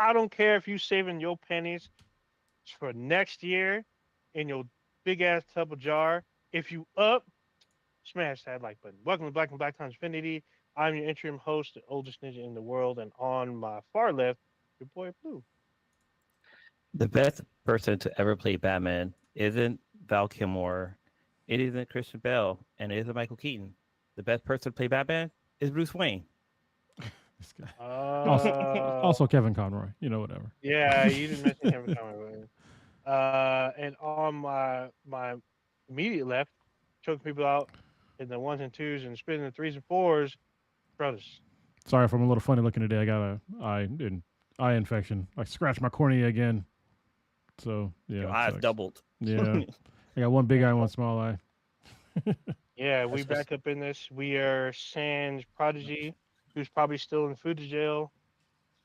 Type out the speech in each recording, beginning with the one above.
I don't care if you saving your pennies for next year in your big ass tub of jar. If you up, smash that like button. Welcome to Black and Black Times Infinity. I'm your interim host, the oldest ninja in the world, and on my far left, your boy Blue. The best person to ever play Batman isn't Val Kilmer, it isn't Christian Bale, and it isn't Michael Keaton. The best person to play Batman is Bruce Wayne. This guy. Also, Uh, also Kevin Conroy. You know, whatever. yeah, you didn't mention Kevin Conroy. And on my immediate left, choking people out in the ones and twos and spinning the threes and fours, brothers. Sorry if I'm a little funny looking today. I got eye infection. I scratched my cornea again. So yeah, Your it eyes sucks. doubled. Yeah, I got one big eye, and one small eye. Yeah, we That's just, back up in this. We are Sans Prodigy, who's probably still in food jail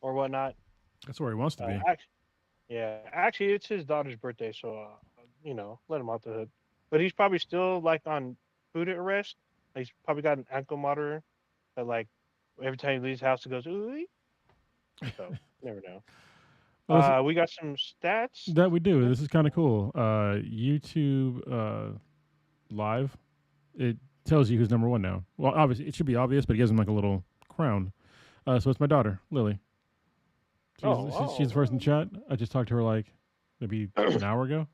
or whatnot. That's where he wants to be. Actually, yeah, actually, it's his daughter's birthday, so let him out the hood. But he's probably still like on food arrest. He's probably got an ankle monitor that like every time he leaves the house, it goes ooh. So never know. Well, We got some stats. that we do. This is kind of cool. YouTube live. It tells you who's number one now. Well, obviously it should be obvious, but it gives him like a little crown. So it's my daughter, Lily. She's the first in chat. I just talked to her like maybe an hour ago.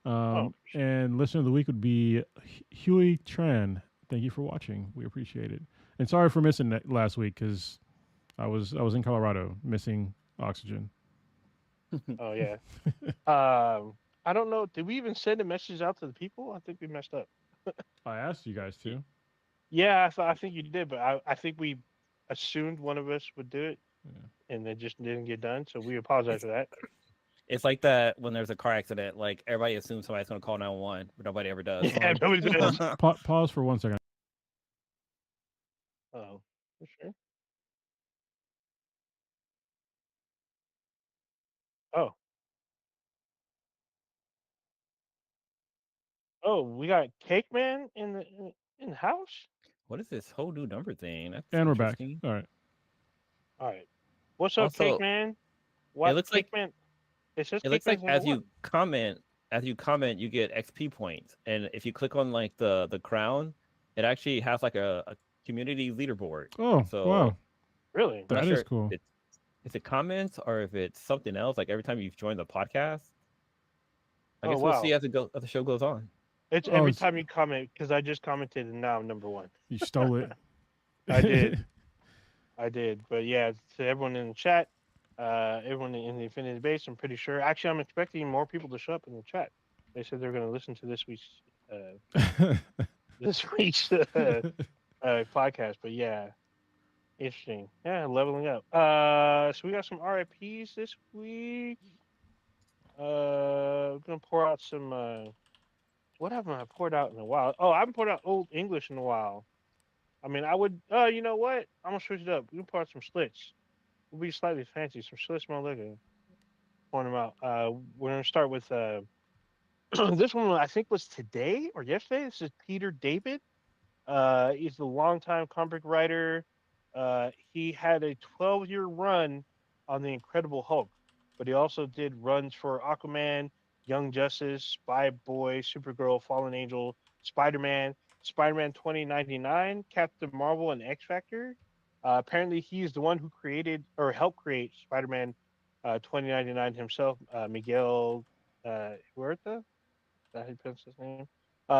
Oh, And listener of the week would be Huey Tran. Thank you for watching. We appreciate it. And sorry for missing that last week because I was in Colorado missing oxygen. oh yeah. I don't know. Did we even send a message out to the people? I think we messed up. I asked you guys to. Yeah, I think you did, but I think we assumed one of us would do it, Yeah. and it just didn't get done. So we apologize it's, for that. it's like that when there's a car accident. Like everybody assumes somebody's going to call 911, but nobody ever does. Yeah, nobody does. Pause for 1 second. Oh, for sure. Oh, oh, we got Cake Man in the house. What is this whole new number thing? That's And we're back. interesting. All right. All right. What's up, Cake Also, Man? it What looks Cake like Man? It says it Cake looks like Man's number one. you get XP points, and if you click on like the crown, it actually has like a community leaderboard. Oh, So wow. Really? I'm not That is sure cool. if it comments or if it's something else. Like every time you've joined the podcast, I Oh guess we'll wow. see as the show goes on. It's Oh, every time you comment because I just commented and now I'm number one. you stole it. I did. I did. But yeah, to everyone in the chat, everyone in the Infinity Base, I'm pretty sure. Actually, I'm expecting more people to show up in the chat. They said they're going to listen to this week's podcast. But yeah, interesting. Yeah, leveling up. So we got some RIPS this week. We're gonna pour out some. What haven't I poured out in a while? Oh, I haven't poured out Old English in a while. I mean, I would. You know what? I'm gonna switch it up. We can pour out some Schlitz. We'll be slightly fancy. Some Schlitz Liquor. Pouring them out. We're gonna start with this one. I think was today or yesterday. This is Peter David. He's the longtime comic writer. He had a 12-year run on the Incredible Hulk, but he also did runs for Aquaman, Young Justice, Spy Boy, Supergirl, Fallen Angel, Spider-Man, Spider-Man 2099, Captain Marvel, and X Factor. Apparently, he's the one who created or helped create Spider-Man 2099 himself, Miguel Huerta. Is that how you pronounce his name?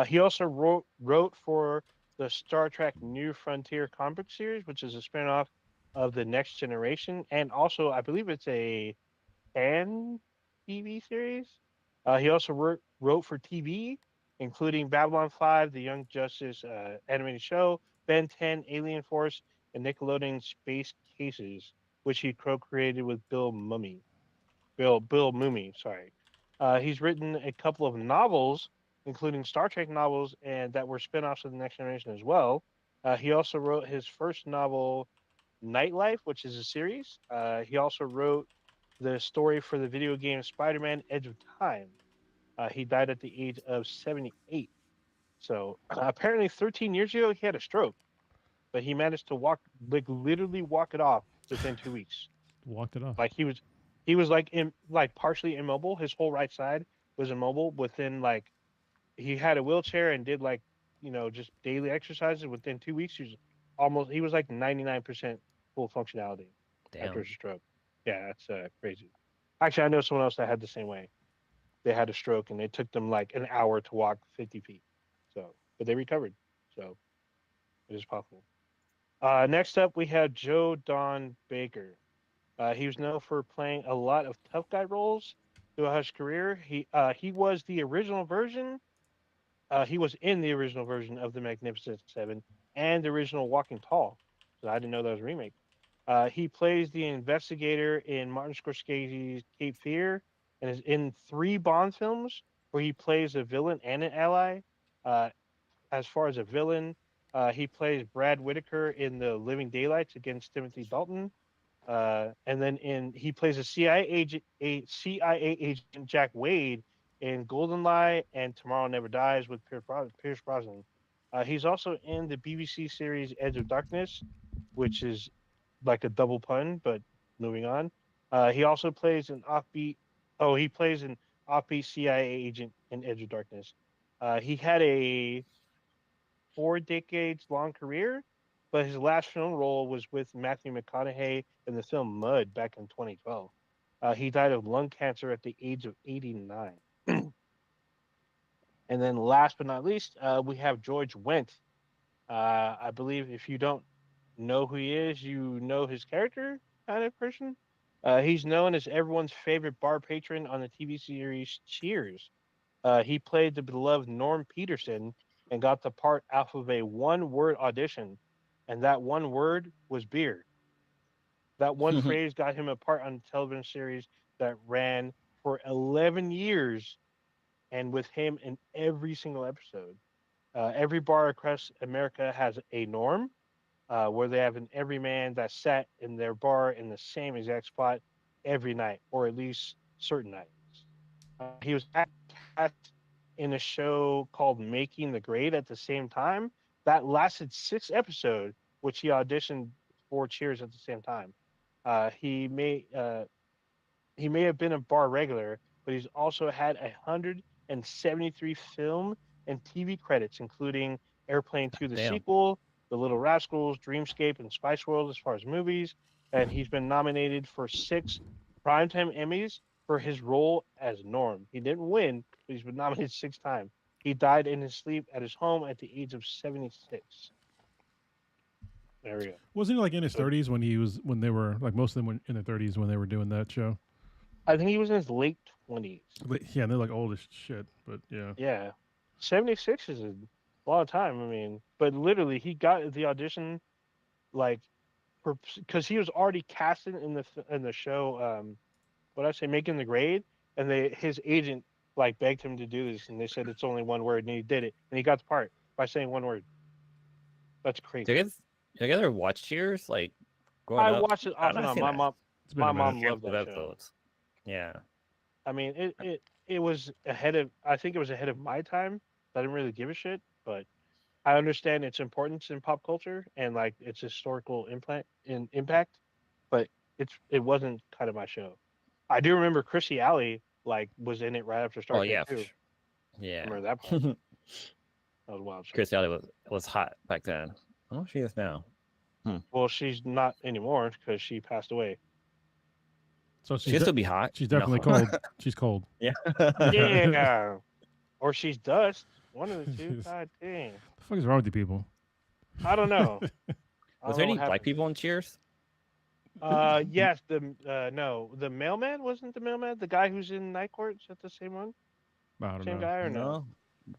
He also wrote for the Star Trek New Frontier comic series, which is a spinoff of the Next Generation, and also I believe it's a fan TV series. He also wrote for TV, including Babylon 5, The Young Justice animated show, Ben 10, Alien Force, and Nickelodeon Space Cases, which he co-created with Bill Mummy. Sorry. He's written a couple of novels, including Star Trek novels, and that were spin-offs of the Next Generation as well. He also wrote his first novel, Nightlife, which is a series. He also wrote the story for the video game Spider-Man: Edge of Time. He died at the age of 78. So apparently, 13 years ago, he had a stroke, but he managed to walk, like literally walk it off within 2 weeks. Walked it off. Like he was, He was like partially immobile. His whole right side was immobile. Within like he had a wheelchair and did like just daily exercises. Within 2 weeks, he was like 99% full functionality after his Damn. stroke. Yeah, that's crazy. Actually, I know someone else that had the same way. They had a stroke and it took them like an hour to walk 50 feet. So, but they recovered. So it is possible. Next up, we have Joe Don Baker. He was known for playing a lot of tough guy roles throughout his career. He was the original version. He was in the original version of the Magnificent Seven and the original Walking Tall. So I didn't know that was a remake. He plays the investigator in Martin Scorsese's Cape Fear and is in 3 Bond films where he plays a villain and an ally. Uh, as far as a villain, he plays Brad Whitaker in The Living Daylights against Timothy Dalton. And then he plays a CIA agent Jack Wade in Goldeneye and Tomorrow Never Dies with Pierce Brosnan. He's also in the BBC series Edge of Darkness, which is like a double pun, but moving on. He also plays an offbeat. Oh, he plays an offbeat CIA agent in Edge of Darkness. He had a 4 decades long career, but his last film role was with Matthew McConaughey in the film Mud back in 2012. He died of lung cancer at the age of 89. And then last but not least, we have George Wendt. I believe if you don't know who he is, you know his character kind of person. He's known as everyone's favorite bar patron on the TV series Cheers. He played the beloved Norm Peterson and got the part off of a 1 word audition, and that 1 word was beer. That one phrase got him a part on a television series that ran for 11 years and with him in every single episode. Every bar across America has a Norm, where they have an everyman that sat in their bar in the same exact spot every night, or at least certain nights. He was cast in a show called Making the Grade at the same time. That lasted 6 episodes, which he auditioned for Cheers at the same time. Uh, he may uh, he may have been a bar regular, but he's also had 173 film and TV credits, including Airplane 2, the Damn. sequel, The Little Rascals, Dreamscape, and Spice World as far as movies. And he's been nominated for 6 Primetime Emmys for his role as Norm. He didn't win, but he's been nominated 6 times. He died in his sleep at his home at the age of 76. There we go. Wasn't he like in his So 30s when they were like most of them were in their 30s when they were doing that show? I think he was in his late 20s. Yeah, and they're like old as shit, but yeah. Yeah. 76 is a long time. I mean, but literally, he got the audition like because he was already casted in the show. What I say, Making the Grade, and his agent like begged him to do this, and they said it's only 1 word, and he did it, and he got the part by saying 1 word. That's Do crazy. you guys, do you guys ever watch Cheers? Like growing I up? watched it I've off and not on. seen My that. mom, It's been my a minute. mom loved that show. Episodes. Yeah. I mean, it was ahead of. I think it was ahead of my time. I didn't really give a shit, but I understand its importance in pop culture and like its historical impact, but it wasn't kind of my show. I do remember Chrissy Alley like was in it right after Star Oh Trek yeah. too. I Yeah. remember that part. That was a wild show. Chris Ellie was hot back then. Oh, she is now. Well, she's not anymore because she passed away. So She'll still be hot. she's No. definitely cold. She's cold. Yeah. Yeah, or she's dust. One of the two. Jeez. God dang. The fuck is wrong with you people? I don't know. I Was don't there know any what black happened. people in Cheers? Yes. No, the mailman wasn't the mailman. The guy who's in Night Court. Is that the same one? I don't Same know. guy or no? No.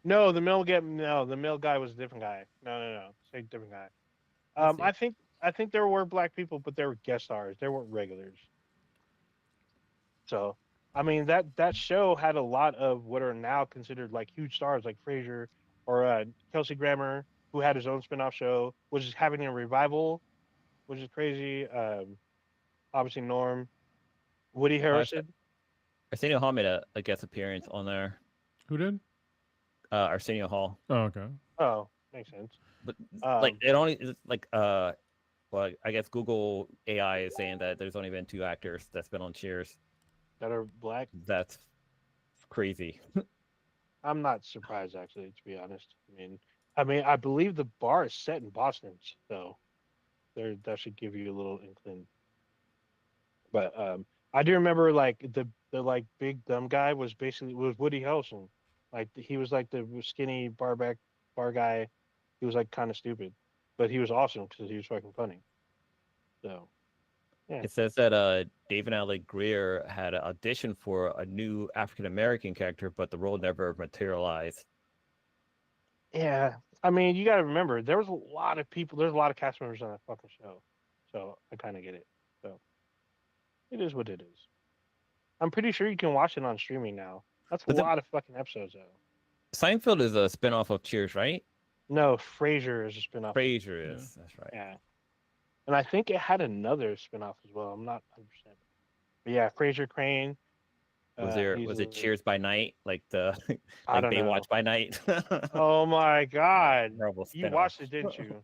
No, the mail guy was a different guy. No, same different guy. Let's see. I think there were black people, but they were guest stars. They weren't regulars. So, I mean that show had a lot of what are now considered like huge stars, like Frasier or Kelsey Grammer, who had his own spin-off show, which is having a revival, which is crazy. Obviously Norm, Woody Harrelson. Arsenio Hall made a guest appearance on there. Who did? Arsenio Hall. Oh, okay. Oh, makes sense. But Um, like it only it's like well, I guess Google AI is saying that there's only been 2 actors that's been on Cheers. that are black. That's crazy. I'm not surprised actually, to be honest. I mean, I believe the bar is set in Boston, so there that should give you a little inkling. But I do remember like the like big dumb guy was Woody Harrelson. Like he was like the skinny bar guy. He was like kind of stupid, but he was awesome because he was fucking funny. So yeah, It says that David Allen Greer had an audition for a new African American character, but the role never materialized. yeah. I mean, you got to remember there was a lot of people. There's a lot of cast members on that fucking show, so I kind of get it. So it is what it is. I'm pretty sure you can watch it on streaming now. That's a But the lot of fucking episodes though. Seinfeld is a spinoff of Cheers, right? No, Frasier is a spinoff. Frasier Yeah. is. That's right. Yeah. And I think it had another spinoff as well. I'm not 100%. But yeah, Fraser Crane. Was it Cheers by Night, like the I like don't know. Baywatch by Night? Oh my God. Terrible You spinoff. watched it, didn't you? You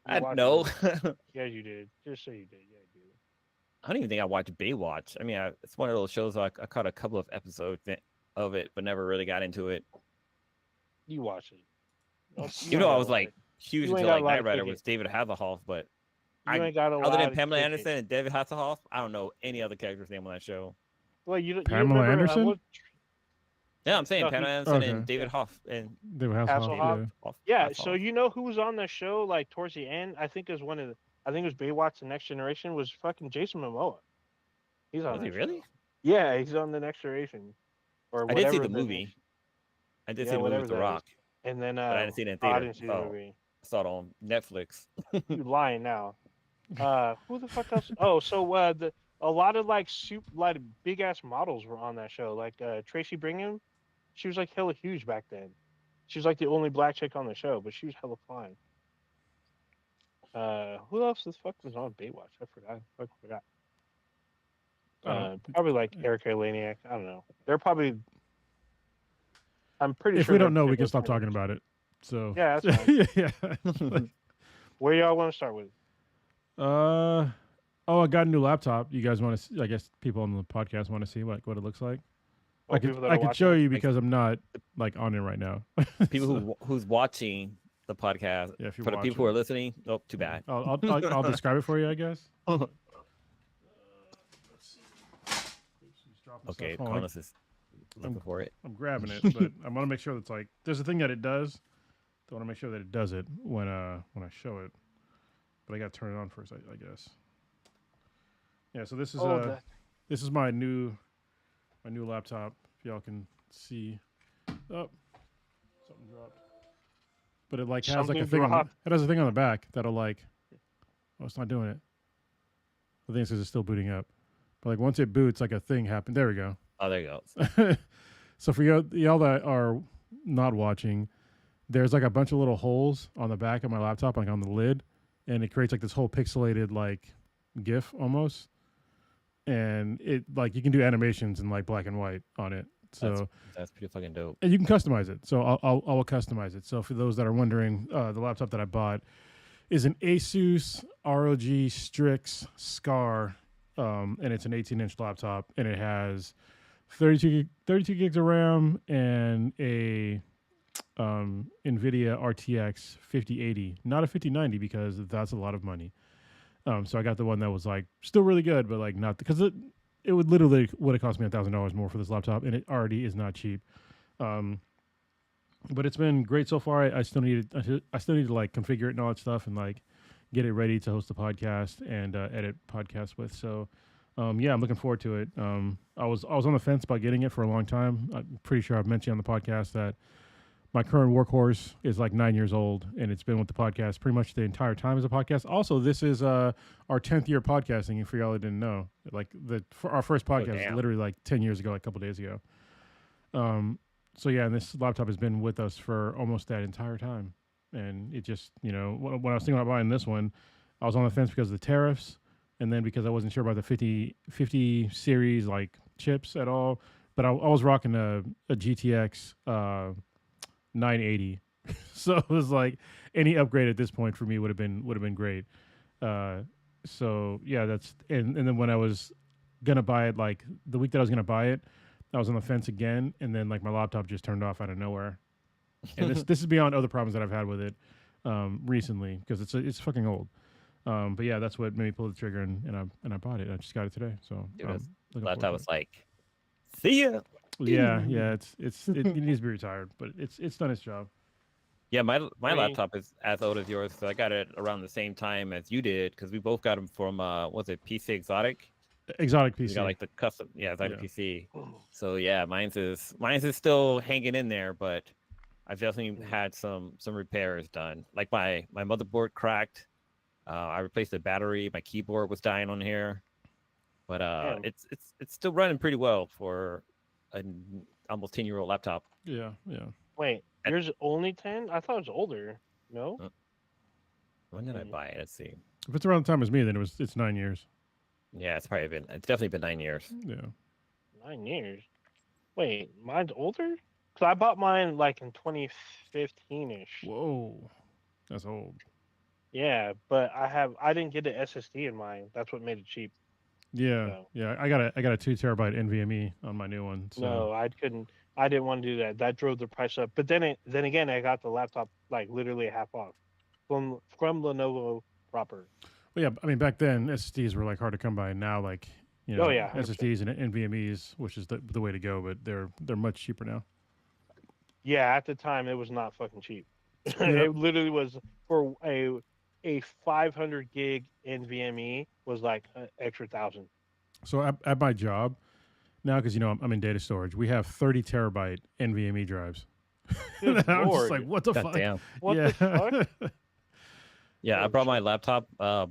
I watched know. it. Yeah, you did. Just so you did. Yeah, you did. I don't even think I watched Baywatch. I mean, it's one of those shows I caught a couple of episodes of it, but never really got into it. You watched it. Even though I was like huge you ain't into got like a lot Knight of Rider cooking. was David Hasselhoff, but You ain't got a other lot than of Pamela cooking. Anderson and David Hasselhoff, I don't know any other character's name on that show. Well, you Pamela remember, Anderson? Yeah, I'm saying No, Pamela Anderson Okay. and David Hoff and They would have Hasselhoff? yeah. Yeah, Hasselhoff. so you know who was on the show like towards the end? I think it was I think it was Baywatch The Next Generation was fucking Jason Momoa. He's on Was he that really? show. Yeah, he's on The Next Generation. Or I whatever. did see the movie. I did see the movie whatever with The that Rock, is. And then but I didn't see it in I theater. didn't see the movie. I saw it on Netflix. You lying now. Who the fuck else? Oh, so a lot of like like big ass models were on that show. Like Tracy Brigham, she was like hella huge back then. She was like the only black chick on the show, but she was hella fine. Who else the fuck was on Baywatch? I forgot. Probably like Erica Laniak. I don't know. They're probably. I'm pretty If sure. we don't know, we can stop talking about it. So Yeah, that's fine. yeah. Where y'all want to start with? Oh, I got a new laptop. You guys want to? I guess people on the podcast want to see what it looks like. Oh, I people that could are show watching? you because I'm not like on it right now. People who's watching the podcast. Yeah, if you're For the people who are watching. listening, oh, too bad. I'll describe it for you, I guess. Okay, Hold on. Carlos is looking for it. I'm grabbing it, but I want to make sure that's like there's a thing that it does. I want to make sure that it does it when I show it. But I got to turn it on first, I guess. Yeah, so this is this is my new laptop. If y'all can see. Oh, something dropped. But it like has like a thing on it has a thing on the back that'll like. Oh, it's not doing it. I think it's because it's still booting up. But like once it boots, like a thing happened. There we go. Oh, there you go. So for y'all that are not watching, there's like a bunch of little holes on the back of my laptop, like on the lid, and it creates like this whole pixelated like GIF almost. And it like you can do animations in like black and white on it. So that's pretty fucking dope. and you can customize it. So I'll customize it. So for those that are wondering, the laptop that I bought is an Asus ROG Strix Scar, and it's an 18-inch laptop, and it has 32 gigs of RAM and a NVIDIA RTX 5080, not a 5090 because that's a lot of money. So I got the one that was like still really good, but like not because it would have cost me $1,000 more for this laptop, and it already is not cheap. But it's been great so far. I still need to like configure it and all that stuff, and like get it ready to host a podcast and edit podcasts with. So yeah, I'm looking forward to it. I was on the fence about getting it for a long time. I'm pretty sure I've mentioned on the podcast that my current workhorse is like 9 years old, and it's been with the podcast pretty much the entire time as a podcast. Also, this is our 10th year podcasting. For y'all that didn't know, like our first podcast was literally like 10 years ago, like a couple days ago. So yeah, and this laptop has been with us for almost that entire time. And it just, when I was thinking about buying this one, I was on the fence because of the tariffs, and then because I wasn't sure about the 50 series like chips at all. But I was rocking a GTX 980, so it was like any upgrade at this point for me would have been great. So yeah, and then when I was gonna buy it like the week that I was gonna buy it. I was on the fence again, and then like my laptop just turned off out of nowhere. And this is beyond other problems that I've had with it recently because it's fucking old. But yeah, that's what made me pull the trigger and I bought it. I just got it today, so Dude, looking forward laptop to was it. like, see ya. Yeah, it needs to be retired, but it's done its job. Yeah, my I mean, laptop is as old as yours, so I got it around the same time as you did because we both got them from was it PC Exotic? Exotic We got PC. like the custom, yeah, Exotic Yeah. PC. So yeah, mine's is still hanging in there, but I've definitely had some repairs done. Like my motherboard cracked. I replaced the battery. My keyboard was dying on here, but damn. it's still running pretty well for an almost 10-year-old laptop. Yeah. Wait, And- yours only 10? I thought it was older. No. When did I Hmm. buy it? Let's see. If it's around the time as me, then it's 9 years. Yeah, it's definitely been 9 years. Yeah. 9 years. Wait, mine's older? Cause I bought mine like in 2015 ish. Whoa, that's old. Yeah, but I didn't get an SSD in mine. That's what made it cheap. Yeah, So yeah. I got a 2 terabyte NVMe on my new one. So no, I couldn't. I didn't want to do that. That drove the price up. But then again, I got the laptop like literally half off from Lenovo proper. but yeah, I mean back then SSDs were like hard to come by. Now like Oh yeah, 100%. SSDs and NVMe's, which is the way to go. But they're much cheaper now. Yeah, at the time it was not fucking cheap. Yep. It literally was for a 500 gig NVMe was like an extra $1,000. So at my job now, because I'm in data storage, we have 30 terabyte NVMe drives. Good And I'm just lord. like, what the God fuck? damn. What the fuck? Yeah, I Oh, brought my shit. laptop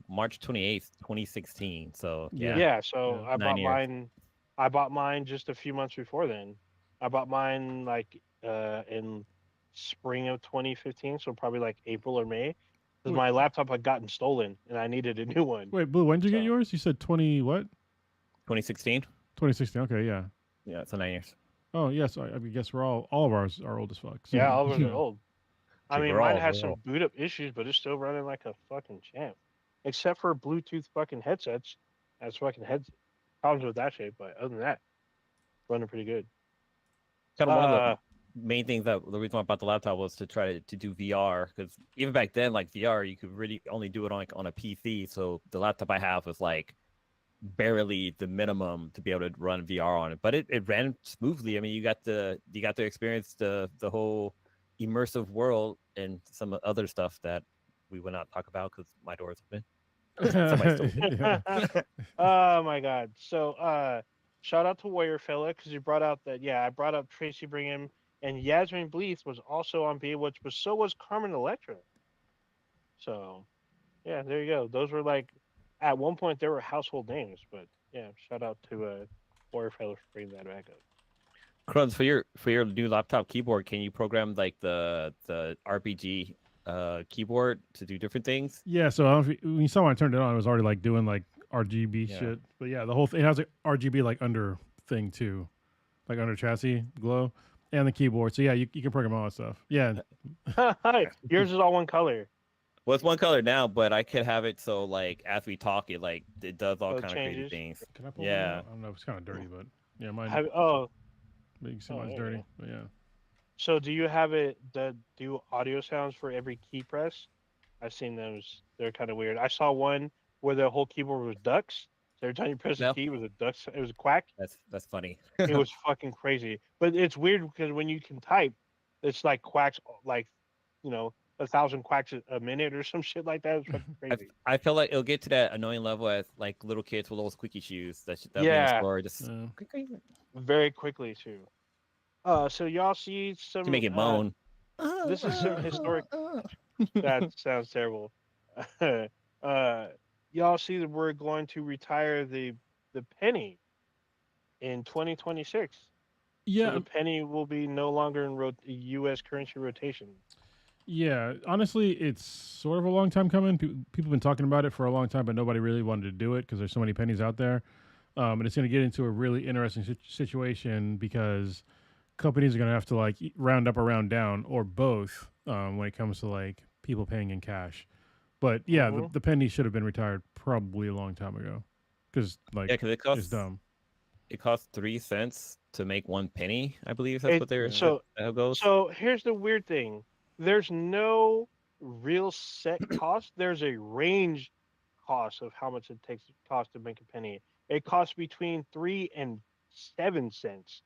March 28th, 2016. So yeah. Yeah, so Yeah. I 9 bought years. mine. I bought mine just a few months before then. I bought mine like in spring of 2015, so probably like April or May, because Wait. my laptop had gotten stolen and I needed a new one. Wait, Blue, when did you get So- yours? You said 20 what? 2016. 2016. Okay, yeah. Yeah, so 9 years. Oh yes, I guess all of ours are old as fuck. So, Yeah, all of them are old. I Dude, mean, we're mine all- has we're some all- boot up issues, but it's still running like a fucking champ. Except for Bluetooth fucking headsets. That's fucking heads problems with that shit, but other than that, running pretty good. Kind of one of Uh, the main things that the reason why I bought the laptop was to try to do VR because even back then, like VR, you could really only do it on a PC. So the laptop I have was like barely the minimum to be able to run VR on it, but it ran smoothly. I mean, you got to experience the whole immersive world and some other stuff that we will not talk about because my door is open. Somebody stole Yeah. Oh my god. So shout out to Warrior Fella because you brought out that I brought up Tracy Brigham and Yasmin Bleeth was also on Baywatch, but so was Carmen Electra. So yeah, there you go. Those were like at one point they were household names, but yeah, shout out to Warrior Fella for bringing that back up. Crumbs, for your new laptop keyboard, can you program like the RPG keyboard to do different things? Yeah, so I don't know if when you saw when I turned it on, it was already like doing like RGB Yeah. shit. But yeah, the whole thing it has like RGB like under thing too, like under chassis glow and the keyboard. So yeah, you can program all that stuff. Yeah, Yours is all one color. Well, it's one color now, but I could have it so like as we talk, it does all So it kind of crazy changes? things. can I pull Yeah. Mine out? I don't know. It's kind of dirty, but yeah, mine. But you can see Oh, mine's there you dirty. go. But yeah. So do you have it that do audio sounds for every key press? I've seen those. They're kind of weird. I saw one where the whole keyboard was ducks. So every time you press No. the key, it was a duck. It was a quack. That's funny. It was fucking crazy. But it's weird because when you can type, it's like quacks, like 1,000 quacks a minute or some shit like that. It's fucking crazy. I feel like it'll get to that annoying level as like little kids with little squeaky shoes that Yeah. or just Yeah. Very quickly too. So y'all see some to make it moan. This is some historic. That sounds terrible. Y'all see that we're going to retire the penny in 2026. Yeah, So the penny will be no longer in U.S. currency rotation. yeah. Honestly, it's sort of a long time coming. People have been talking about it for a long time, but nobody really wanted to do it because there's so many pennies out there. And it's going to get into a really interesting situation because companies are going to have to like round up or round down or both when it comes to like people paying in cash. But yeah, Mhm. the penny should have been retired probably a long time ago because like Yeah, because it it's costs dumb. it costs 3 cents to make 1 penny. I believe that's It what they're Yeah. that, so that goes. so here's the weird thing. There's no real set cost. There's a range cost of how much it takes cost to make a penny. It costs between 3 and 7 cents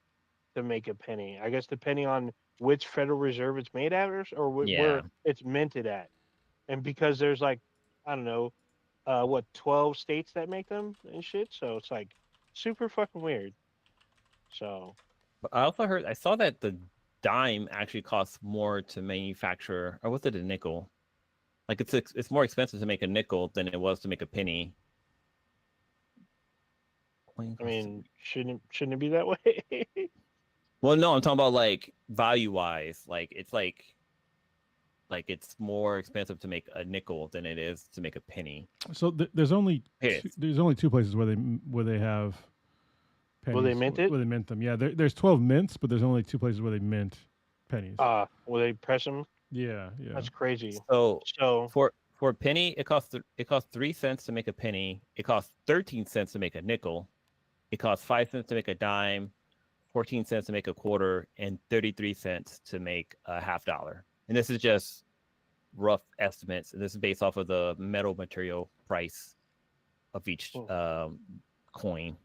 to make a penny. I guess depending on which Federal Reserve it's made at or where Yeah. it's minted at. And because there's like I don't know, what 12 states that make them and shit, so it's like super fucking weird. So But I saw that the dime actually costs more to manufacture, or was it a nickel? Like it's more expensive to make a nickel than it was to make a penny. Coin I costs mean, shouldn't it be that way? Well, no, I'm talking about like value wise. Like it's more expensive to make a nickel than it is to make a penny. So It is. there's only two places where they have Will they pennies mint it? where they mint them. Yeah, there's 12 mints, but there's only two places where they mint pennies. Will they press them? Yeah, yeah. That's crazy. So So for a penny, it costs 3 cents to make a penny. It costs 13 cents to make a nickel. It costs 5 cents to make a dime, 14 cents to make a quarter, and 33 cents to make a $half. And this is just rough estimates. And this is based off of the metal material price of each coin.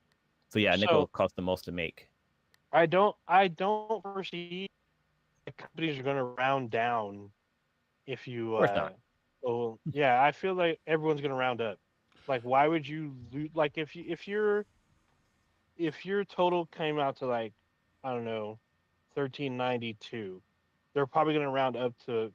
So yeah, nickel so costs the most to make. I don't foresee that companies are going to round down if you Of course not. oh yeah, I feel like everyone's going to round up. Like why would you like if your total came out to like I don't know 1392, they're probably going to round up to,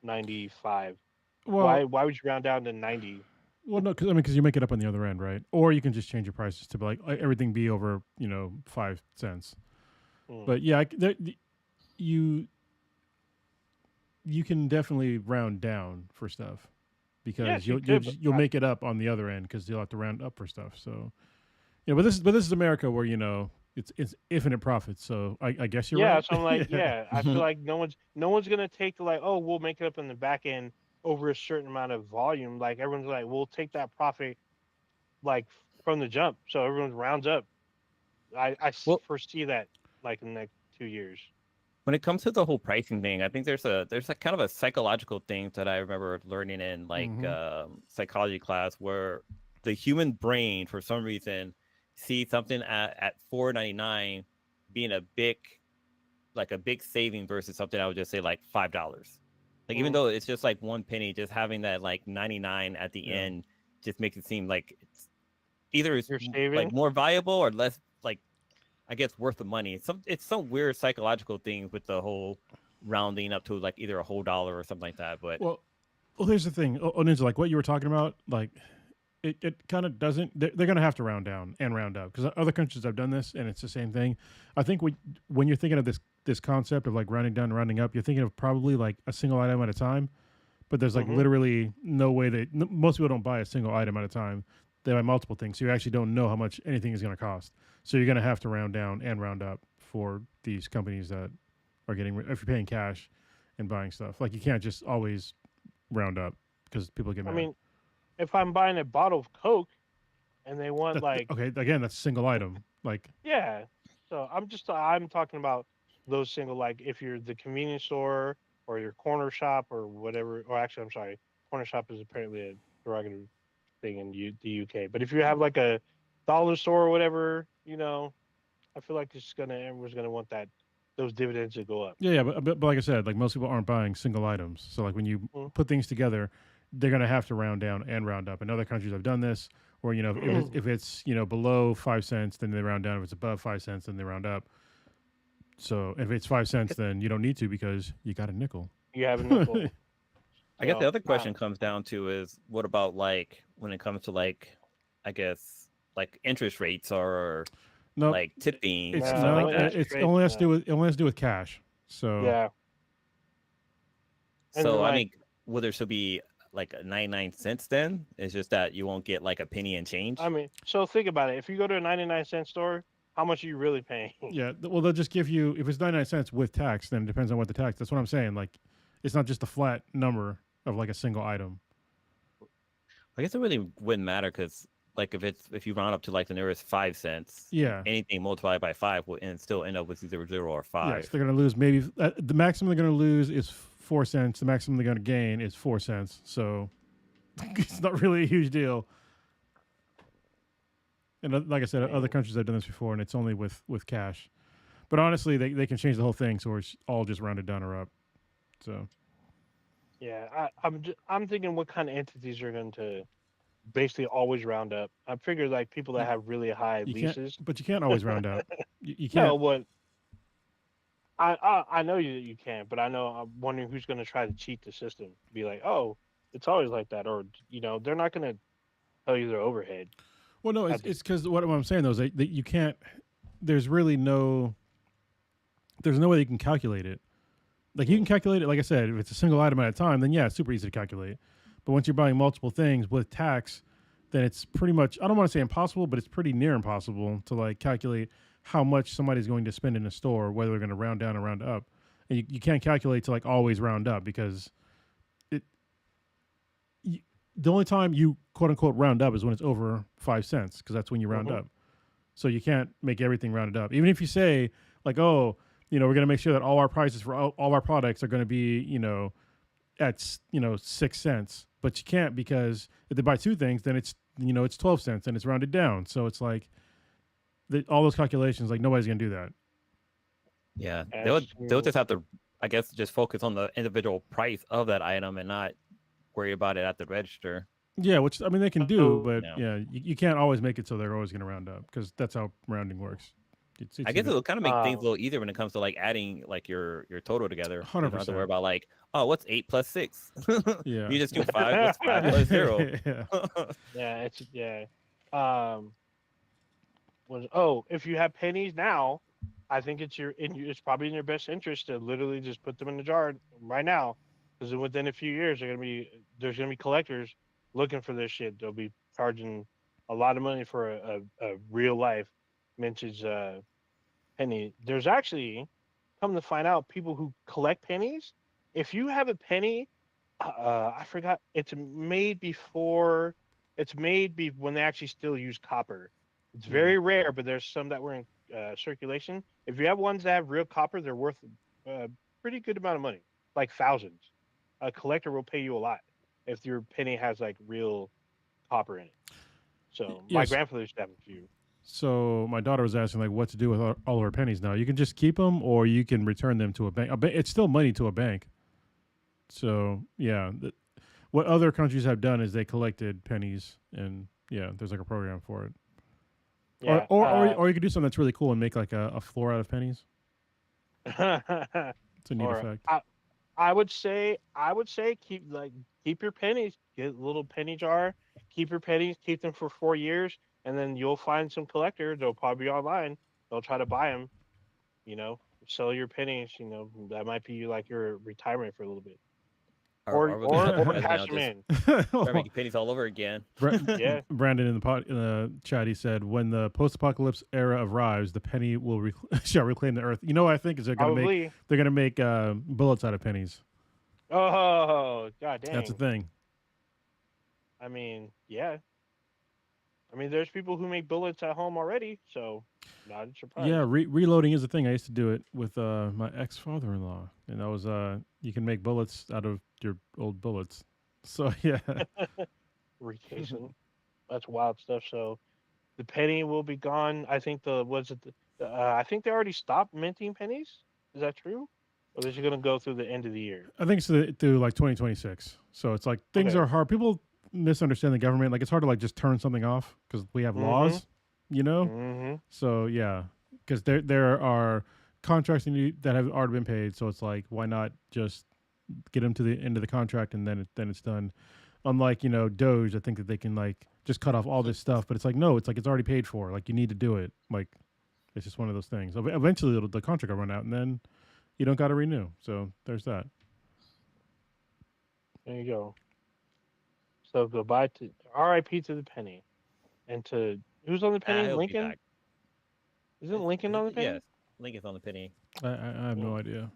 95. Well, Why would you round down to 90? no, because you make it up on the other end, right? Or you can just change your prices to be like everything be over 5 cents. Hmm. But yeah, you you can definitely round down for stuff because Yes, you you'll could, but make it up on the other end because you'll have to round up for stuff. So yeah, but this is America where it's infinite profits. So I guess you're yeah, right. so I'm like, Yeah. yeah, I feel like no one's gonna take the like, oh, we'll make it up in the back end over a certain amount of volume. Like everyone's like, we'll take that profit like from the jump. So everyone rounds up. Well, Foresee that like in the next 2 years. when it comes to the whole pricing thing, I think there's a kind of a psychological thing that I remember learning in like Hmm. psychology class where the human brain for some reason sees something at 4.99 being a big saving versus something I would just say like $5. Like even Mm. though it's just like 1 penny, just having that like 99 at the Yeah. end just makes it seem like it's You're like saving. more valuable or less like I guess worth the money. It's some weird psychological thing with the whole rounding up to like either a whole dollar or something like that. But Well, here's the thing, Ninja. Like what you were talking about, like it kind of doesn't. They're going to have to round down and round up because other countries have done this, and it's the same thing. I think when you're thinking of this concept of like rounding down and rounding up, you're thinking of probably like a single item at a time. But there's like Hmm. literally no way most people don't buy a single item at a time. They buy multiple things, so you actually don't know how much anything is going to cost. So you're going to have to round down and round up for these companies that are getting if you're paying cash and buying stuff. Like you can't just always round up because people get I mad. mean, if I'm buying a bottle of Coke and they want like Okay, again, that's a single item. Like yeah, so I'm talking about those single like if you're the convenience store or your corner shop or whatever. Or actually, I'm sorry, corner shop is apparently a derogatory thing in the UK. But if you have like a dollar store or whatever, I feel like everyone's gonna want those dividends to go up. yeah, but like I said, like most people aren't buying single items. So like when you put things together, they're gonna have to round down and round up. And other countries have done this, where if it's below 5 cents, then they round down. If it's above 5 cents, then they round up. So if it's 5 cents, then you don't need to because you got a nickel. You have a nickel. I guess the So, other question comes down to is what about like when it comes to like I guess like interest rates or No, like tipping it's or no, something no, like that. interest it's only has to do rates. with it only has to do with cash. So Yeah, and then So I like mean, will there still be like a 99 cents then? It's just that you won't get like a penny and I change. mean, so think about it. If you go to a 99-cent store, how much are you really paying? yeah, well they'll just give you if it's 99 cents with tax, then it depends on what the tax. That's what I'm saying. Like it's not just a flat number of like a single item. I guess it really wouldn't matter because like if you round up to like the nearest 5 cents, Yeah. anything multiplied by five will and still end up with either 0 or Yes, 5. they're going to lose maybe the maximum they're going to lose is 4 cents. The maximum they're going to gain is 4 cents. So it's not really a huge deal. And like I said, other Man. countries have done this before, and it's only with cash. But honestly, they can change the whole thing, so it's all just rounded down or up. So Yeah, I'm thinking what kind of entities are going to basically always round up. I figure like people that you, have really high you can't, leases. but you can't always round up. You No, can't. what I know you can, but I know I'm wondering who's going to try to cheat the system. Be like, oh, it's always like that, or they're not going to tell you their overhead Well, no, at the. it's because what I'm saying though is that you can't. There's really no. There's no way you can calculate it. Like you can Mm, calculate it, like I said, if it's a single item at a time, then yeah, it's super easy to calculate. But once you're buying multiple things with tax, then it's pretty much I don't want to say impossible, but it's pretty near impossible to like calculate how much somebody's going to spend in a store, whether they're going to round down or round up. And you can't calculate to like always round up because it you, the only time you quote unquote round up is when it's over 5 cents because that's when you round mhm. up. So you can't make everything rounded up. Even if you say like, oh, we're going to make sure that all our prices for all our products are going to be, at 6 cents, but you can't because if they buy two things, then it's 12 cents and it's rounded down. So it's like all those calculations, like nobody's going to do that. Yeah, As they'll to just have to, I guess, just focus on the individual price of that item and not worry about it at the register. Yeah, which I mean they can do, so but You know, yeah, you can't always make it so they're always going to round up because that's how rounding works. I It's guess either it'll kind of make things a um little easier when it comes to like adding like your total together. You hundred don't have to worry percent. about like, oh, what's 8 plus 6? Yeah, You just do five. What's 5 plus 0? yeah, yeah, it's yeah. Um, if you have pennies now, I think it's probably in your best interest to literally just put them in the jar right now, because within a few years there's gonna be collectors looking for this shit. They'll be charging a lot of money for a real life vintage penny. There's actually, come to find out, people who collect pennies. If you have a penny, I forgot. It's made when they actually still use copper. It's mm. very rare, but there's some that were in circulation. If you have ones that have real copper, they're worth a pretty good amount of money, like thousands. A collector will pay you a lot if your penny has like real copper in it. So my Yes. grandfather used to have a few. So my daughter was asking like what to do with all of her pennies now. You can just keep them, or you can return them to a bank. It's still money to a bank. So yeah, what other countries have done is they collected pennies, and yeah, there's like a program for it. Or Yeah. or or, or you could do something that's really cool and make like a floor out of pennies. It's a neat or effect. I would say keep your pennies, get a little penny jar, keep your pennies, keep them for 4 years, and then you'll find some collector. They'll probably be online. They'll try to buy them. You know, sell your pennies. That might be like your retirement for a little bit, Or we're gonna have or the president cash now them just in. start making pennies all over again. Yeah, Brandon in the chat, he said, "When the post-apocalypse era arrives, the penny will shall reclaim the earth." You know what I think is probably. they're gonna make bullets out of pennies. Oh, god That's a dang. thing. I mean, yeah. I mean, there's people who make bullets at home already, so not Yeah, surprised. reloading is a thing. I used to do it with my ex father-in-law, and that was you can make bullets out of your old bullets. So yeah, Recasing. That's wild stuff. So the penny will be gone. I think I think they already stopped minting pennies. Is that true? Or is it going to go through the end of the year? I think it's through like 2026. So it's like things Okay. are hard. People misunderstand the government. Like it's hard to like just turn something off because we have Mm-hmm. laws, you know. Mm-hmm. So yeah, because there are contracts that have already been paid. So it's like why not just get them to the end of the contract and then it's done. Unlike Doge, I think that they can like just cut off all this stuff, but it's like no, it's like it's already paid for. Like you need to do it. Like it's just one of those things. Eventually, the contract will run out, and then you don't got to renew. So there's that. There you go. So goodbye to R.I.P. to the penny, and to who's on the penny? He'll be Lincoln. back. Isn't Lincoln on the Yes, penny? link is on the penny. I have no Mm, idea.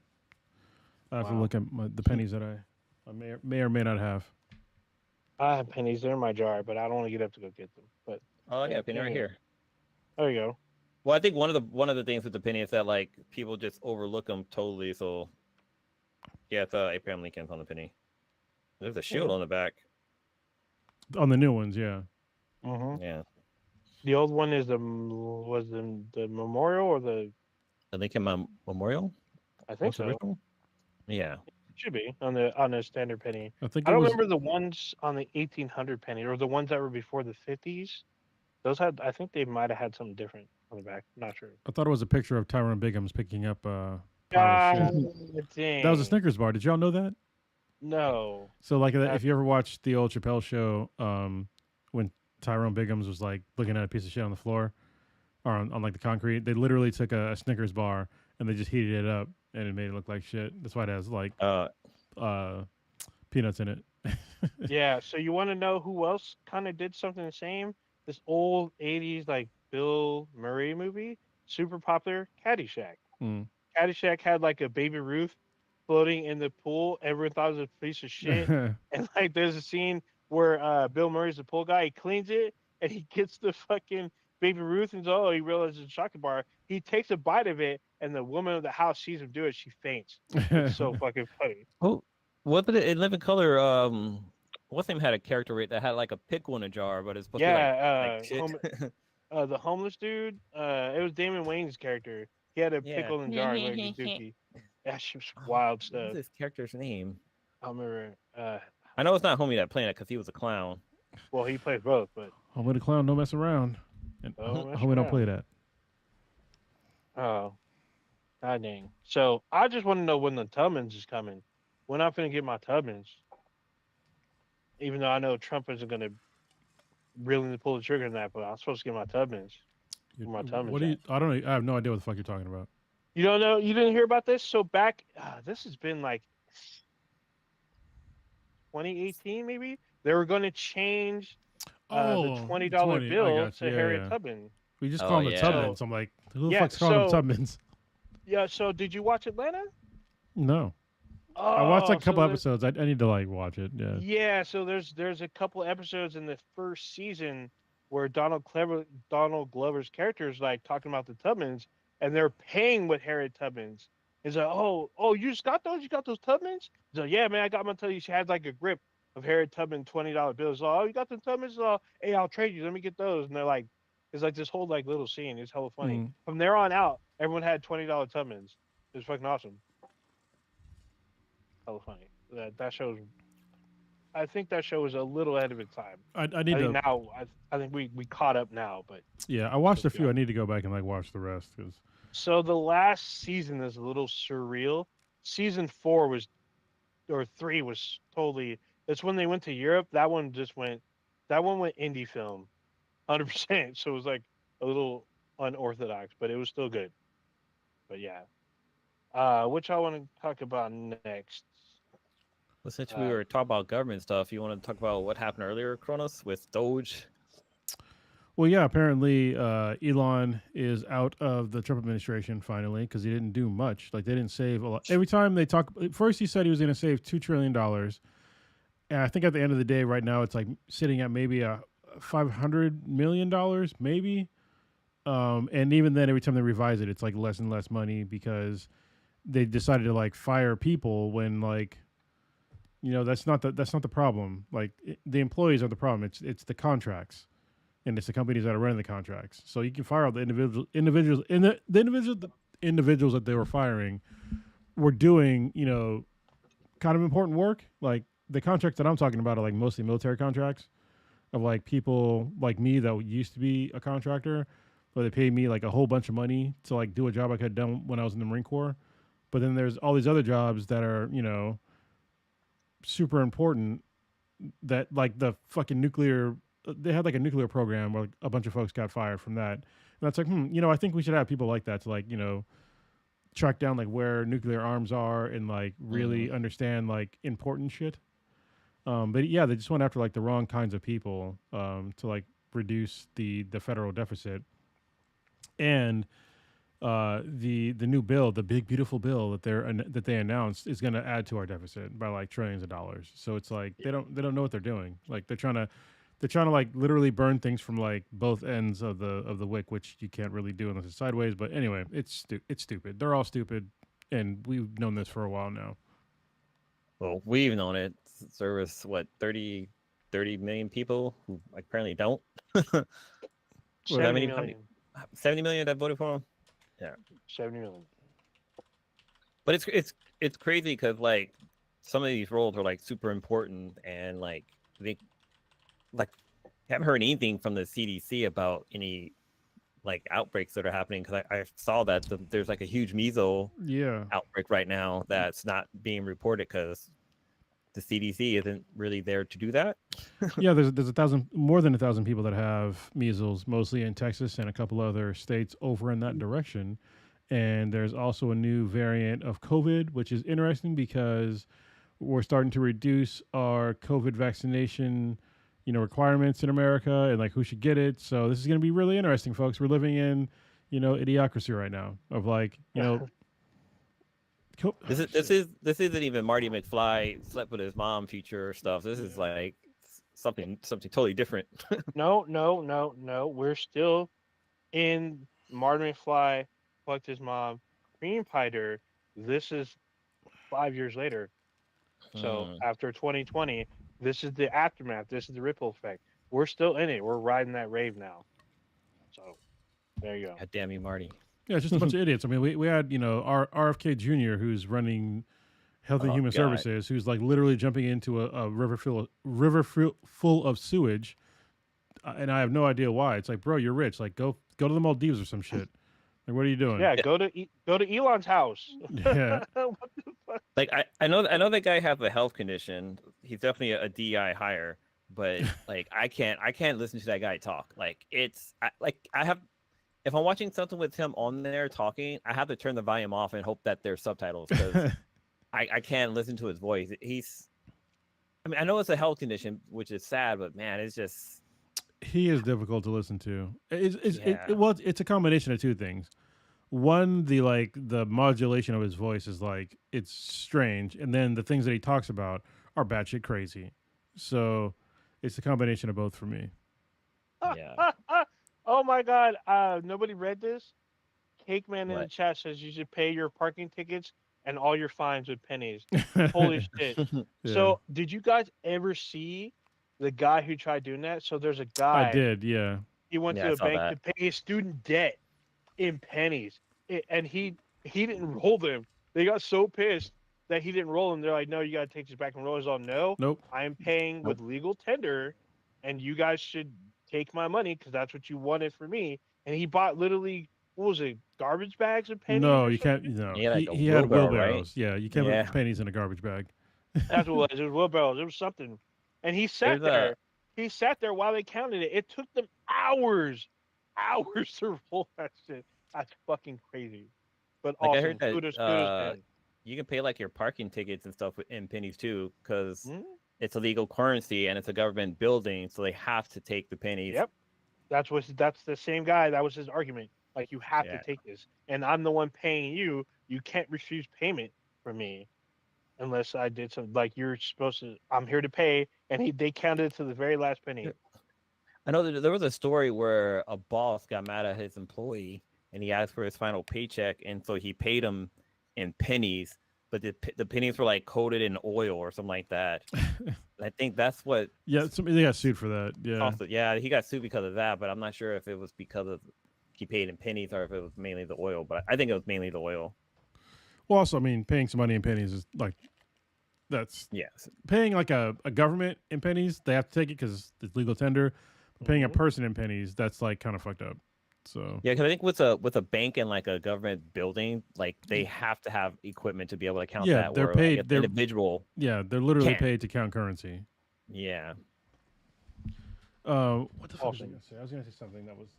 I have to wow. look at the pennies that I may or may not have. I have pennies. They're in my jar, but I don't want to get up to go get them. But Oh, I yeah, got a penny right penny. here. There you go. Well, I think one of the things with the penny is that like people just overlook them totally. So yeah, it's Abraham Lincoln's on the penny. There's a shield Yeah. on the back. On the new ones, yeah. Hmm. Yeah, The old one is the memorial or the the Lincoln Memorial. I think What's the so. original? Yeah. Should be on the standard penny. I think I it don't was. remember the ones on the 1800 penny or the ones that were before the 50s. Those had I think they might have had something different on the back. Not sure. I thought it was a picture of Tyrone Biggums picking up a pile of shit. God That was a dang. Snickers bar. Did y'all know that? No. So like, That if you ever watched the old Chappelle show, when Tyrone Biggums was like looking at a piece of shit on the floor or on like the concrete, they literally took a Snickers bar and they just heated it up and it made it look like shit. That's why it has like Uh, uh peanuts in it. yeah, so you want to know who else kind of did something the same? This old 80s like Bill Murray movie, super popular, Caddyshack. Mm. Caddyshack had like a baby Ruth floating in the pool. Everyone thought it was a piece of shit. And like there's a scene where Bill Murray's the pool guy, he cleans it and he gets the fucking baby Ruth and oh, he realizes it's a chocolate bar. He takes a bite of it and the woman of the house sees him do it, she faints. It's so fucking funny. oh, wasn't it in Living Color? What's name had a character rate that had like a pickle in a jar, but it's supposed to be like Yeah, shit. the homeless dude, it was Damon Wayne's character. He had a Yeah. pickle in jar like a dookie. That shit was Oh, wild what was stuff. this character's name? I remember. I know it's not Homie That Planet because he was a clown. Well, he played both, but Homie the clown, don't mess around. And don't mess homie don't play around. that. Oh, god dang. So I just want to know when the Tubmans is coming. When I'm gonna get my Tubmans. Even though I know Trump isn't gonna really pull the trigger on that, but I'm supposed to get my Tubmans. Where my What Tubmans do you? at? I don't know. I have no idea what the fuck you're talking about. You don't know? You didn't hear about this? So back, this has been like 2018 maybe. They were going to change the Oh, $20 20. I bill got to you. Yeah, Harriet yeah. Tubman. We just Oh, call them the yeah. Tubmans. I'm like, who the Yeah, fuck's calling them so Tubmans? yeah. So did you watch Atlanta? No, I watched Oh, like a so couple there, episodes. I need to like watch it. Yeah. yeah. So there's a couple episodes in the first season where Donald Glover's character is like talking about the Tubmans, and they're paying with Harriet Tubmans. He's like, oh, you just got those? You got those Tubmans? He's like, yeah, man, I got them. Tell you, she had like a grip of Harriet Tubman $20 bills. Oh, you got the Tubmans? Oh, hey, I'll trade you. Let me get those. And they're like, it's like this whole like little scene. It's hella funny. Mm. From there on out, everyone had $20 Tubmans. It was fucking awesome. Hella funny. That shows. I think that show was a little ahead of its time. I I need think to. now, I think we caught up now, but Yeah, I watched a still few. I got. need to go back and like watch the rest because. So the last season is a little surreal. Season 4 was or 3 was totally. That's when they went to Europe. That one just went. That one went indie film, 100%. So it was like a little unorthodox, but it was still good. But yeah, which I want to talk about next. Well, since we Uh, were talking about government stuff, you want to talk about what happened earlier, Kronos, with Doge? Well, yeah. Apparently, Elon is out of the Trump administration finally because he didn't do much. Like they didn't save a lot. Every time they talk, first he said he was going to save $2 trillion, and I think at the end of the day, right now it's like sitting at maybe a $500 million, maybe. And even then, every time they revise it, it's like less and less money because they decided to like fire people when like that's not the problem. Like the employees are the problem. It's the contracts, and it's the companies that are running the contracts. So you can fire all the individuals that they were firing were doing kind of important work. Like the contracts that I'm talking about are like mostly military contracts of like people like me that used to be a contractor, but they paid me like a whole bunch of money to like do a job I could have done when I was in the Marine Corps. But then there's all these other jobs that are super important that like the fucking nuclear. They had like a nuclear program where like, a bunch of folks got fired from that. And that's like, I think we should have people like that to like, track down like where nuclear arms are and like really understand like important shit. But yeah, they just went after like the wrong kinds of people to like reduce the federal deficit. And the new bill, the big beautiful bill that they announced is going to add to our deficit by like trillions of dollars. So it's like they don't know what they're doing. Like they're trying to like literally burn things from like both ends of the wick, which you can't really do unless it's sideways. But anyway, it's stupid. They're all stupid, and we've known this for a while now. Well, we've known it. There was what 30 million people who apparently don't. Or that 70 many? How many? million. 70 million that voted for him. Yeah, 70 million. but it's crazy because like some of these roles are like super important and they like haven't heard anything from the CDC about any like outbreaks that are happening because I saw that there's like a huge measles Yeah, outbreak right now that's not being reported because the CDC isn't really there to do that. yeah. There's more than 1,000 people that have measles, mostly in Texas and a couple other states over in that direction. And there's also a new variant of COVID, which is interesting because we're starting to reduce our COVID vaccination, requirements in America and like who should get it. So this is going to be really interesting, folks. We're living in, idiocracy right now of like, This isn't even Marty McFly slept with his mom future stuff. This is like something totally different. No, no, no, no. We're still in Martin McFly fucked his mom, cream pied her. This is 5 years later. So Hmm. after 2020, this is the aftermath. This is the ripple effect. We're still in it. We're riding that rave now. So there you go. God damn you, Marty. yeah, it's just a bunch of idiots. I mean, we had, our RFK Jr., who's running Health and Oh Human God. Services, who's like literally jumping into a river full of sewage, and I have no idea why. It's like, bro, you're rich. Like, go to the Maldives or some shit. Like, what are you doing? Yeah, go to Elon's house. Yeah, What the fuck? Like I know that guy has a health condition. He's definitely a DI hire, but like I can't listen to that guy talk. Like I have if I'm watching something with him on there talking, I have to turn the volume off and hope that there's subtitles because I can't listen to his voice. I mean I know it's a health condition, which is sad, but man, it's just he is difficult to listen to. yeah. Well, it's a combination of two things. One, the modulation of his voice is like it's strange, and then the things that he talks about are batshit crazy. So it's a combination of both for me. Yeah. Oh my God! Nobody read this. Cake Man in the What? chat says you should pay your parking tickets and all your fines with pennies. Holy shit! Yeah, So, did you guys ever see the guy who tried doing that? So, there's a I guy. did. Yeah, He went Yeah, to I a saw bank to that. pay his student debt in pennies, and he didn't roll them. They got so pissed that he didn't roll them. They're like, "No, you got to take this back and roll." He's all, "No, nope. I am paying Nope. with legal tender, and you guys should take my money because that's what you wanted for me." And he bought literally what was it, garbage bags of pennies No, or you can't. something? No, Yeah, he like a he had wheelbarrow, right? wheelbarrows. Yeah, you can't Yeah. put pennies in a garbage bag. That's what it was. It was wheelbarrows. It was something. And he sat There's a there. He sat there while they counted it. It took them hours, hours to roll that shit. That's fucking crazy. But like I heard awesome. that Kudos to him. you can pay like your parking tickets and stuff in pennies too because Hmm? it's a legal currency and it's a government building, so they have to take the pennies. Yep. That's the same guy. That was his argument. Like you have to Yeah. take this, and I'm the one paying you. You can't refuse payment from me unless I did something. Like you're supposed to. I'm here to pay, and they counted it to the very last penny. I know that there was a story where a boss got mad at his employee and he asked for his final paycheck, and so he paid him in pennies, but the pennies were like coated in oil or something like that. And I think that's what Yeah, they got sued for that. Yeah. also, yeah, he got sued because of that, but I'm not sure if it was because of he paid in pennies or if it was mainly the oil, but I think it was mainly the oil. Well, also, I mean, paying some money in pennies is like that's Yes. paying like a government in pennies. They have to take it because it's legal tender. But paying a Mhm. person in pennies, that's like kind of fucked up. So Yeah, because I think with a bank and like a government building, like they have to have equipment to be able to count yeah, that. they're Where I guess paid. They're individual they're literally can't. paid to count currency. Yeah. What the fuck was I Awesome. gonna say? I was gonna say something that was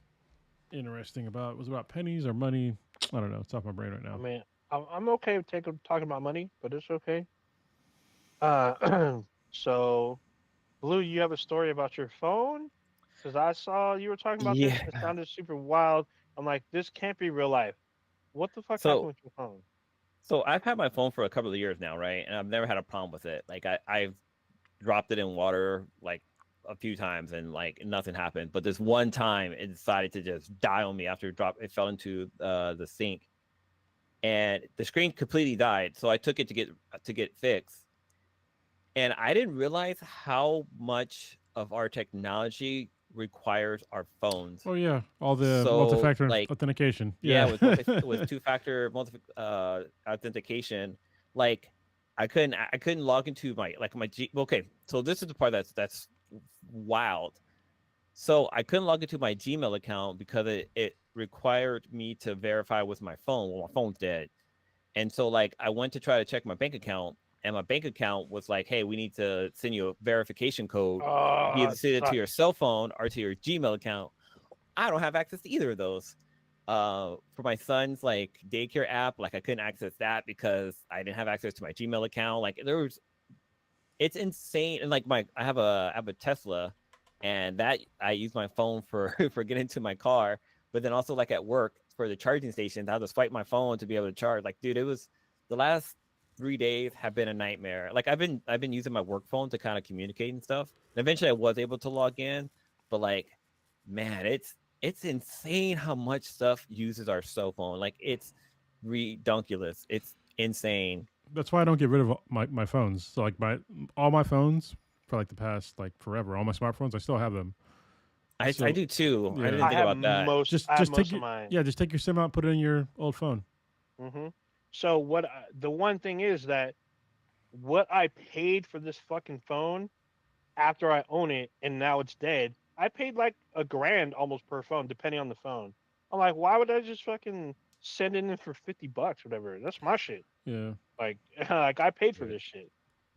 interesting was about pennies or money. I don't know. It's off my brain right I now. mean, I'm okay with talking about money, but it's okay. So, Blue, you have a story about your phone? Because I saw you were talking about this. Yeah. It sounded super wild. I'm like, this can't be real life. What the fuck happened So with your phone? so I've had my phone for a couple of years now, right? And I've never had a problem with it. Like I've dropped it in water like a few times and like nothing happened. But this one time it decided to just die on me after it fell into the sink and the screen completely died. So I took it to get fixed. And I didn't realize how much of our technology requires our phones. Oh yeah, all the So multi-factor like authentication. yeah, Yeah. with two-factor authentication, like I couldn't log into my G. Okay, so this is the part that's wild. So I couldn't log into my Gmail account because it required me to verify with my phone. Well, my phone's dead, and so like I went to try to check my bank account, and my bank account was like, "Hey, we need to send you a verification code. You Oh, either it send it to your sucks. cell phone or to your Gmail account." I don't have access to either of those. For my son's like daycare app, like I couldn't access that because I didn't have access to my Gmail account. Like it's insane. And like I have a Tesla, and that I use my phone for for getting to my car. But then also like at work for the charging stations, I have to swipe my phone to be able to charge. Like, dude, it was the last 3 days have been a nightmare. Like I've been using my work phone to kind of communicate and stuff. And eventually I was able to log in, but like, man, it's insane how much stuff uses our cell phone. Like it's redunculous. It's insane. That's why I don't get rid of my phones. So like all my phones for like the past like forever, all my smartphones, I still have them. I So do too. I yeah, didn't I think have about that. most. I have just take most of your mine. yeah, just take your SIM out, put it in your old phone. Hmm. So the one thing is that what I paid for this fucking phone after I own it and now it's dead, I paid like a grand almost per phone, depending on the phone. I'm like, why would I just fucking send it in for $50, whatever? That's my shit. Yeah. Like, like I paid for Dude, this shit.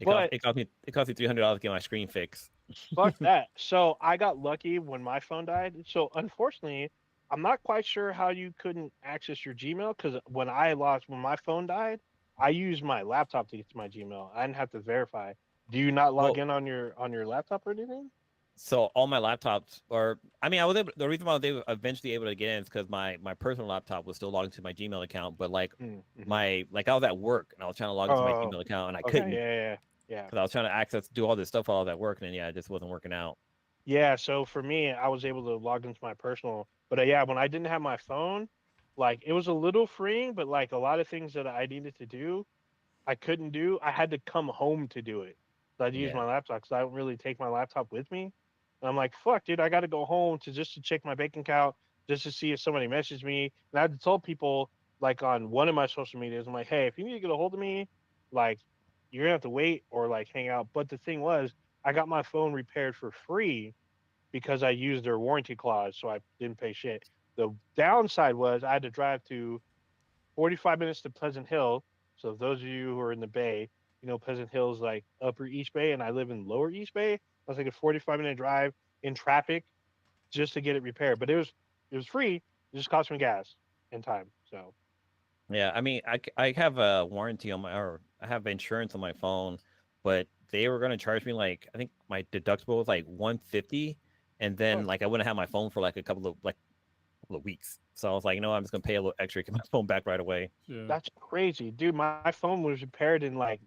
But it cost me $300 to get my screen fixed. fuck that. So I got lucky when my phone died. So unfortunately, I'm not quite sure how you couldn't access your Gmail because when my phone died, I used my laptop to get to my Gmail. I didn't have to verify. Do you not log Well, in on your laptop or anything? so all my laptops are I mean I was able the reason why they were eventually able to get in is because my personal laptop was still logged into my Gmail account, but like Mm-hmm. my like I was at work and I was trying to log into my Oh, Gmail account and I okay, couldn't yeah. because I was trying to access do all this stuff while I was at work and then, yeah, it just wasn't working out. Yeah, so for me, I was able to log into my personal, but yeah, when I didn't have my phone, like it was a little freeing, but like a lot of things that I needed to do, I couldn't do. I had to come home to do it. So I'd use Yeah. my laptop because I don't really take my laptop with me. And I'm like, fuck, dude, I got to go home to check my bank account, just to see if somebody messaged me. And I had to tell people like on one of my social medias, I'm like, hey, if you need to get a hold of me, like you're gonna have to wait or like hang out. But the thing was, I got my phone repaired for free because I used their warranty clause, so I didn't pay shit. The downside was I had to drive to 45 minutes to Pleasant Hill. So those of you who are in the Bay, you know Pleasant Hill is like Upper East Bay, and I live in Lower East Bay. I was like a 45-minute drive in traffic just to get it repaired, but it was free. It just cost me gas and time. So Yeah, I mean, I have a warranty on my or I have insurance on my phone, but they were gonna charge me like I think my deductible was like 150, and then fuck, like I wouldn't have my phone for like a couple of weeks. So I was like, you know, what, I'm just gonna pay a little extra to get my phone back right away. Yeah. that's crazy, dude. My phone was repaired in like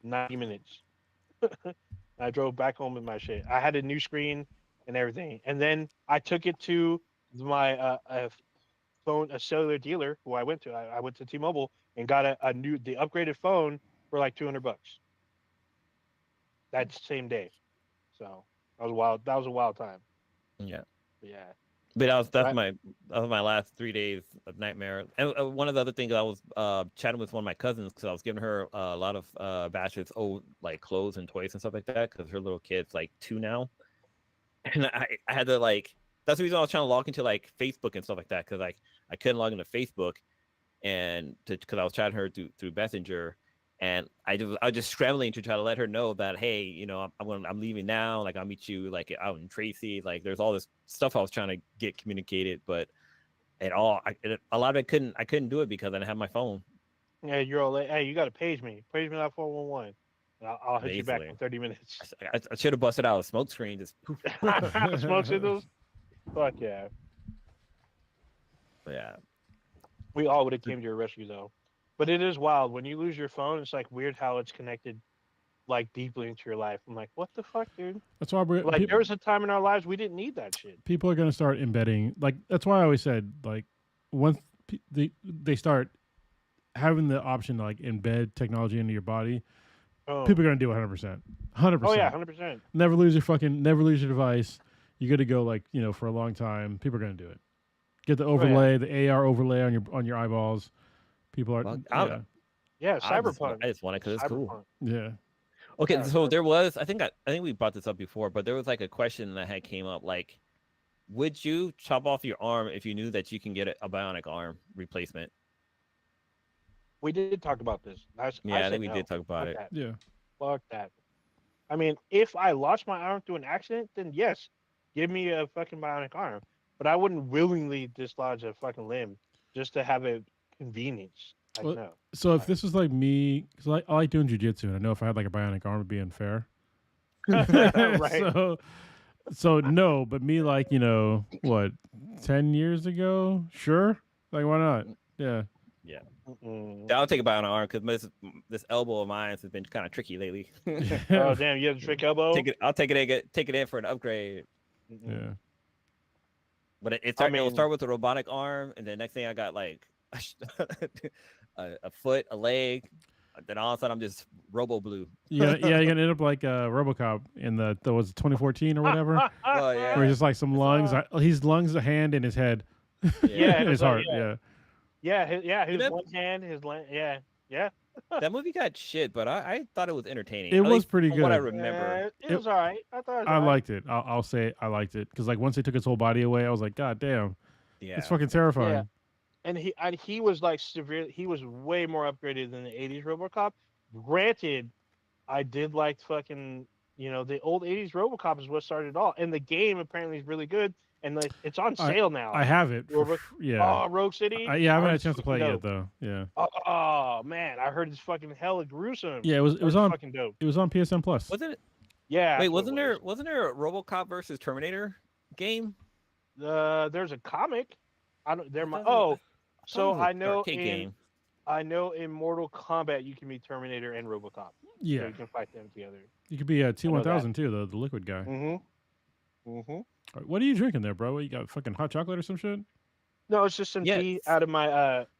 90 minutes. I drove back home with my shit. I had a new screen and everything, and then I took it to my a cellular dealer who I went to. I went to T-Mobile and got the upgraded phone for like $200 that same day. So that was wild. That was a wild time. Yeah. But yeah, But but that was my last 3 days of nightmare. And one of the other things I was chatting with one of my cousins because I was giving her a lot of Bash's old like clothes and toys and stuff like that because her little kid's like 2 now, and I had to like that's the reason I was trying to log into like Facebook and stuff like that because like I couldn't log into Facebook and because I was chatting her through Messenger. And I was just scrambling to try to let her know that hey, you know, I'm leaving now. Like I'll meet you like out in Tracy. Like there's all this stuff I was trying to get communicated, but a lot of it I couldn't do it because I didn't have my phone. yeah, you're all like, hey, you got to page me. Page me that 411. And I'll hit you back Basically, in 30 minutes. I should have busted out a smoke screen. Just poof. Smoke signals. Fuck yeah. Yeah, We all would have came to your rescue though. But it is wild when you lose your phone. It's like weird how it's connected like deeply into your life. I'm like, what the fuck, dude? That's why Like there was a time in our lives we didn't need that shit. people are going to start embedding. Like that's why I always said like once they start having the option to like embed technology into your body, Oh, people are going to do 100%. 100%. oh yeah, 100%. Never lose your device. You got to go like, for a long time. People are going to do it. Get the Oh, yeah. overlay, the AR overlay on your eyeballs. People are Well, Yeah, I cyberpunk. just want it because it's cool. Cyberpunk. yeah. Okay, Yeah, so there was I think we brought this up before, but there was like a question that had came up like, would you chop off your arm if you knew that you can get a bionic arm replacement? We did talk about this. I I said think we no. did talk about Fuck it. that. Yeah. Fuck that. I mean, if I lost my arm through an accident, then yes, give me a fucking bionic arm. But I wouldn't willingly dislodge a fucking limb just to have a convenience. Like Well, no. So if this was like me, because I like doing jujitsu, and I know if I had like a bionic arm, it'd be unfair. Right. So no, but me like what 10 years ago, sure, like why not? Yeah. Yeah, Mm-mm. I'll take a bionic arm because this elbow of mine has been kind of tricky lately. Oh damn, you have a trick elbow. I'll take it in for an upgrade. Mm-mm. Yeah. But I it'll mean- start with a robotic arm, and then next thing I got like a foot, a leg. Then all of a sudden I'm just Robo Blue. Yeah, you're gonna end up like RoboCop in the was it 2014 or whatever, Oh, yeah. where he's just like some lungs. He's lungs, a hand, and his head. Yeah, his heart. yeah. Yeah. His that- one hand, yeah. That movie got shit, but I thought it was entertaining. It At was least pretty from what I good. remember. It was all right. I thought it was I all right. liked it. I'll say I liked it because like once they took his whole body away, I was like, God damn, Yeah. it's fucking terrifying. And he was like severe. He was way more upgraded than the '80s RoboCop. Granted, I did like fucking the old '80s RoboCop is what started it all, and the game apparently is really good, and like it's on sale now. I have it. Yeah. Oh, Rogue City. I haven't had a chance to Fucking play it yet dope. though. Yeah. Oh man, I heard it's fucking hella gruesome. Yeah, it was on fucking dope. it was on PSN Plus. Wasn't it? Yeah. Wait, that's what wasn't it there a RoboCop versus Terminator game? was. There's a comic. I don't. There. thought it Oh, was- so it was I an know arcade in game. Mortal Kombat you can be Terminator and RoboCop. So Yeah. you can fight them together. You could be a know T1000 too, the liquid guy. Mm-hmm. What are you drinking there, bro? What, you got fucking hot chocolate or some shit? No, it's just some Yeah, tea it's- out of my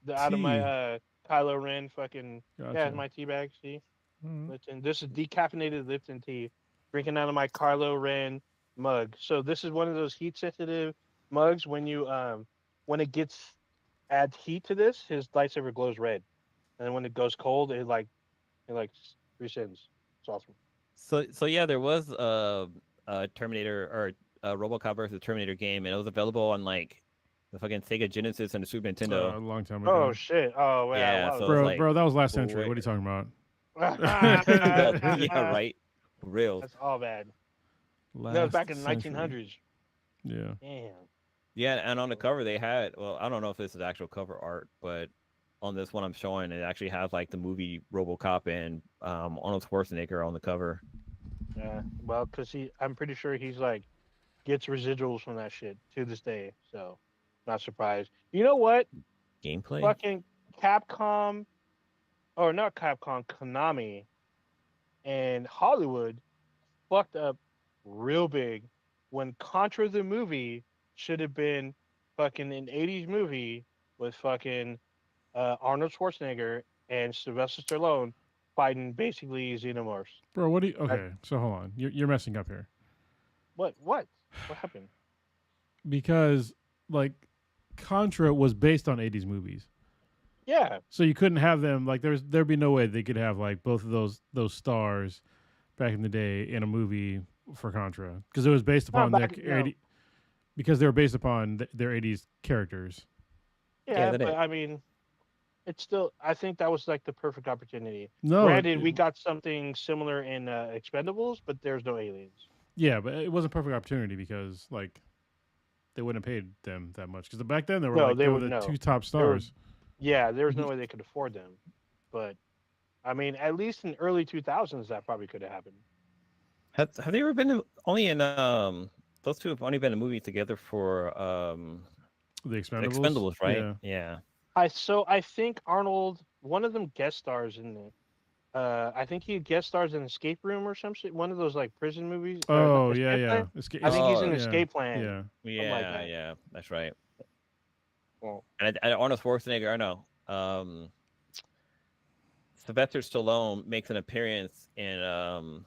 Tea. Kylo Ren fucking Gotcha. yeah, it's my tea bag. See, Mhm. Lipton. This is decaffeinated Lipton tea. Drinking out of my Kylo Ren mug. So this is one of those heat sensitive mugs. When you when it gets adds heat to this, his lightsaber glows red, and then when it goes cold, it rescinds. It's awesome. So yeah, there was a Terminator or a RoboCop versus Terminator game, and it was available on like the fucking Sega Genesis and the Super A Nintendo. long time ago. Oh shit! Oh Yeah, wow. so- bro, like- bro, that was last century. What are you talking about? Yeah, right. Real. That's all bad. Last That was back in the century. 1900s. Yeah. Damn. Yeah, and on the cover they had, well, I don't know if this is actual cover art, but on this one I'm showing, it actually has like the movie RoboCop and Arnold Schwarzenegger on the cover. Yeah. Well, I'm pretty sure he's like gets residuals from that shit to this day. So, not surprised. You know what? Gameplay. Fucking Capcom, or not Capcom, Konami, and Hollywood fucked up real big when Contra the movie should have been fucking an '80s movie with fucking Arnold Schwarzenegger and Sylvester Stallone fighting basically xenomorphs. Bro, what do you okay, so hold on. You're messing up here. What? What happened? Because like Contra was based on 80s movies. Yeah. So you couldn't have them like there'd be no way they could have like both of those stars back in the day in a movie for Contra because it was based upon because they were based upon their 80s characters. Yeah, that but is. I mean, it's still. I think that was like the perfect opportunity. No, Granted, we got something similar in Expendables, but there's no aliens. yeah, but it wasn't a perfect opportunity because like they wouldn't have paid them that much because back then they were No, like they they were would- the no. two top stars. Yeah, there was no way they could afford them. But I mean, at least in early 2000s, that probably could have happened. Have they ever been only in those two have only been in movies together for The Expendables, Expendables, right? Yeah. Yeah. I think Arnold, one of them guest stars in it. I think he guest stars in Escape Room or some shit. One of those like prison movies. Oh yeah, Escape yeah. Plan. I think he's Oh, in Yeah, Escape Plan. yeah. Something like yeah, that. yeah, that's right. Well, And Arnold Schwarzenegger, I know. Sylvester Stallone makes an appearance in